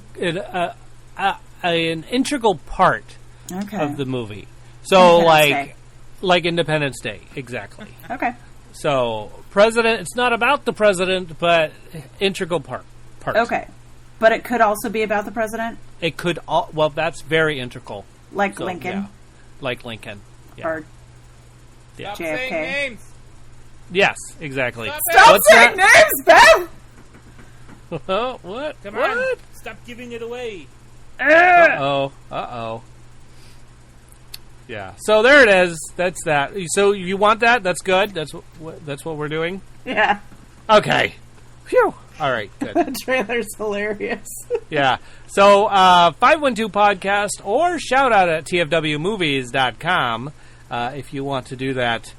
integral part of the movie. So, like Independence Day, exactly. Okay. So, president, it's not about the president, but integral part. Okay. But it could also be about the president? It could, that's very integral. Like Lincoln? Yeah. Like Lincoln. Yeah. Or Stop JFK. saying names! Yes, exactly. Stop saying names, Beth! What? Come on! Stop giving it away! Uh-oh. Yeah. So there it is. That's that. So you want that? That's good? That's what we're doing? Yeah. Okay. Phew. All right, good. The trailer's hilarious. Yeah. So 512 podcast or shout out at tfwmovies.com if you want to do that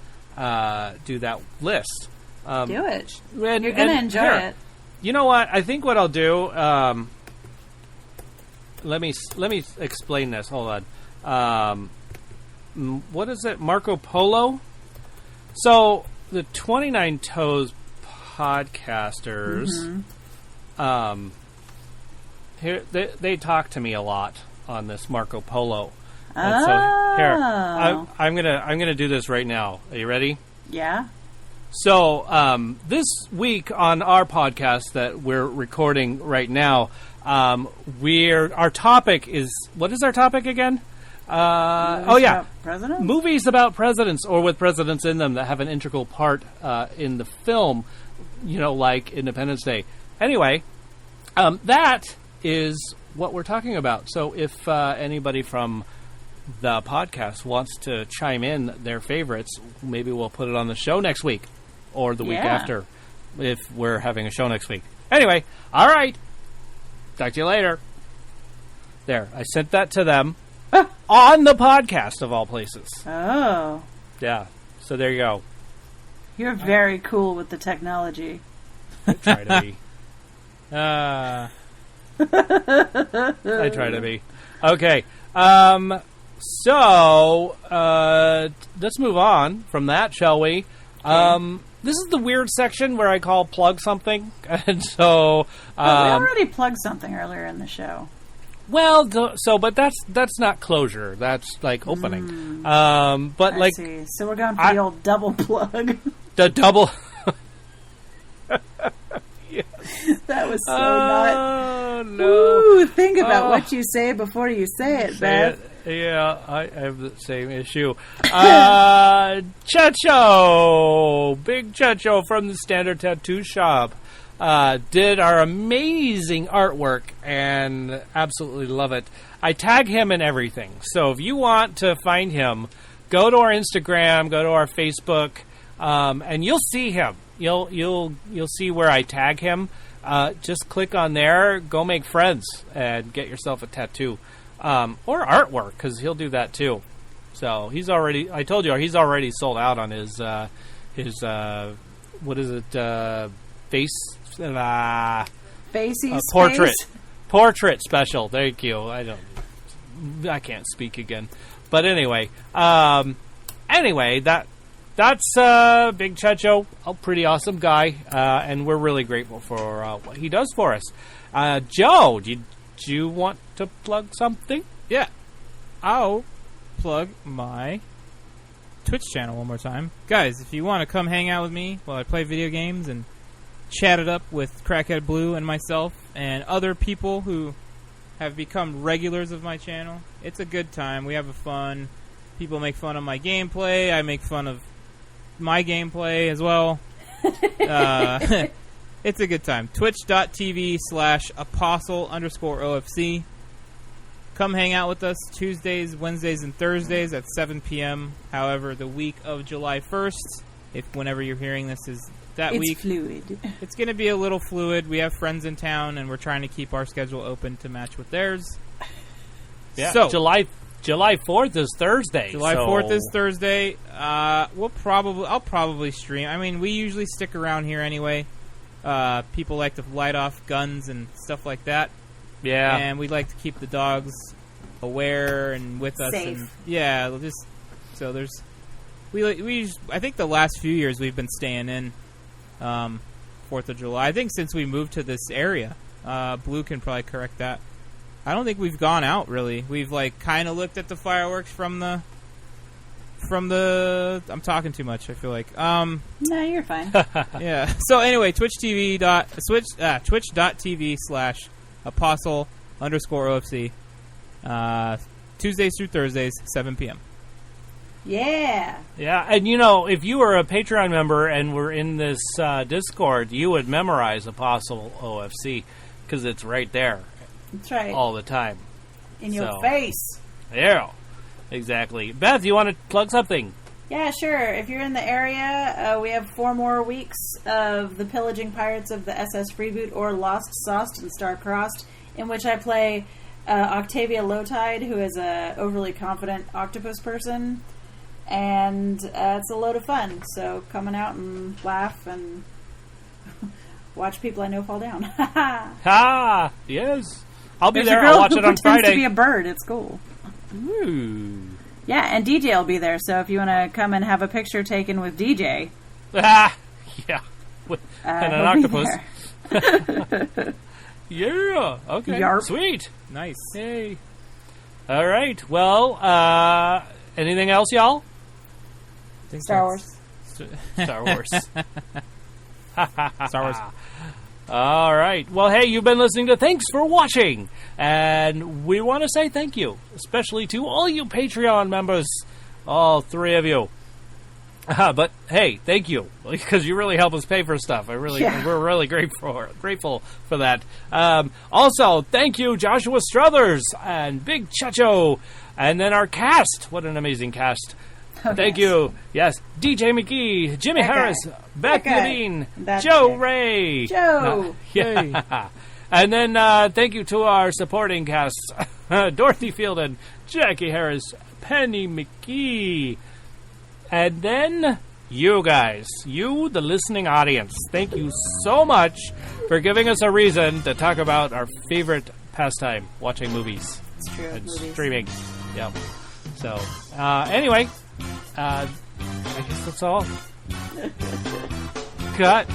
list. Do it. You're going to enjoy it. You know what? I think what I'll do. Let me explain this. Hold on. What is it? Marco Polo. So the 29 Toes podcasters, here they talk to me a lot on this Marco Polo. And so here, I'm gonna do this right now. Are you ready? Yeah. So this week on our podcast that we're recording right now, our topic is, what is our topic again? Presidents? Movies about presidents or with presidents in them that have an integral part in the film, like Independence Day. Anyway, that is what we're talking about. So if anybody from the podcast wants to chime in their favorites, maybe we'll put it on the show next week or the week after if we're having a show next week. Anyway, all right. Talk to you later. There, I sent that to them. On the podcast, of all places. Oh. Yeah. So there you go. You're very cool with the technology. I try to be. I try to be. Okay. So, let's move on from that, shall we? Okay. This is the weird section where I call plug something. And so... we already plugged something earlier in the show. Well, but that's not closure. That's like opening. But I see. So we're going for the old double plug. The double. Yes. That was so not. no. Ooh, think about what you say before you say it, Beth. Yeah, I have the same issue. Chacho! Big Chacho from the Standard Tattoo Shop did our amazing artwork and absolutely love it. I tag him in everything. So if you want to find him, go to our Instagram, go to our Facebook, and you'll see him. You'll see where I tag him. Just click on there, go make friends, and get yourself a tattoo. Or artwork, because he'll do that too. So I told you, he's already sold out on his what is it, portrait special. Thank you. I can't speak again. But anyway, that's Big Chacho, a pretty awesome guy, and we're really grateful for what he does for us. Joe, do you want to plug something? Yeah. I'll plug my Twitch channel one more time. Guys, if you want to come hang out with me while I play video games and chat it up with Crackhead Blue and myself and other people who have become regulars of my channel, it's a good time. We have fun. People make fun of my gameplay. I make fun of my gameplay as well. It's a good time. Twitch.tv/apostle_OFC. Come hang out with us Tuesdays, Wednesdays, and Thursdays at 7 p.m. However, the week of July 1st, whenever you're hearing this is that week. It's fluid. It's going to be a little fluid. We have friends in town, and we're trying to keep our schedule open to match with theirs. Yeah. So July 4th is Thursday. July 4th is Thursday. I'll probably stream. I mean, we usually stick around here anyway. People like to light off guns and stuff like that. Yeah. And we like to keep the dogs aware and with us. Safe. And, yeah. So there's. I think the last few years we've been staying in 4th of July. I think since we moved to this area. Blue can probably correct that. I don't think we've gone out really. We've kind of looked at the fireworks from the. I'm talking too much, I feel like. No, you're fine. Yeah. So anyway, twitch.tv/apostle_OFC. Tuesdays through Thursdays, 7 p.m. Yeah. Yeah, and if you were a Patreon member and were in this Discord, you would memorize Apostle OFC because it's right there. That's right. All the time. In your face. Yeah. Exactly. Beth, you want to plug something? Yeah, sure. If you're in the area, we have 4 more weeks of The Pillaging Pirates of the SS Freeboot or Lost, Sauced, and Star-Crossed, in which I play Octavia Lowtide, who is a overly confident octopus person, and it's a load of fun. So coming out and laugh and watch people I know fall down. Ha! Yes. I'll be There's there. A girl I'll watch who it on pretends Friday. to be a bird. It's cool. Ooh. Yeah, and DJ will be there, so if you want to come and have a picture taken with DJ... Ah! Yeah. And an octopus. Yeah. Okay. Yarp. Sweet. Nice. Yay. All right. Well, anything else, y'all? Star Wars. Star Wars. Star Wars. All right. Well, hey, you've been listening to Thanks for Watching. And we want to say thank you, especially to all you Patreon members, all 3 of you. But, hey, thank you, because you really help us pay for stuff. We're really grateful for that. Also, thank you, Joshua Struthers and Big Chacho, and then our cast. What an amazing cast. Oh, thank you. Yes, DJ McGee, Jimmy Harris, Beth Levine, Joe Ray. Joe. Yeah. And then thank you to our supporting casts, Dorothy Fielden, Jackie Harris, Penny McGee. And then you guys, you, the listening audience, thank you so much for giving us a reason to talk about our favorite pastime, watching movies. It's true. And movies. Streaming. Yep. So, anyway, I guess that's all. Cut.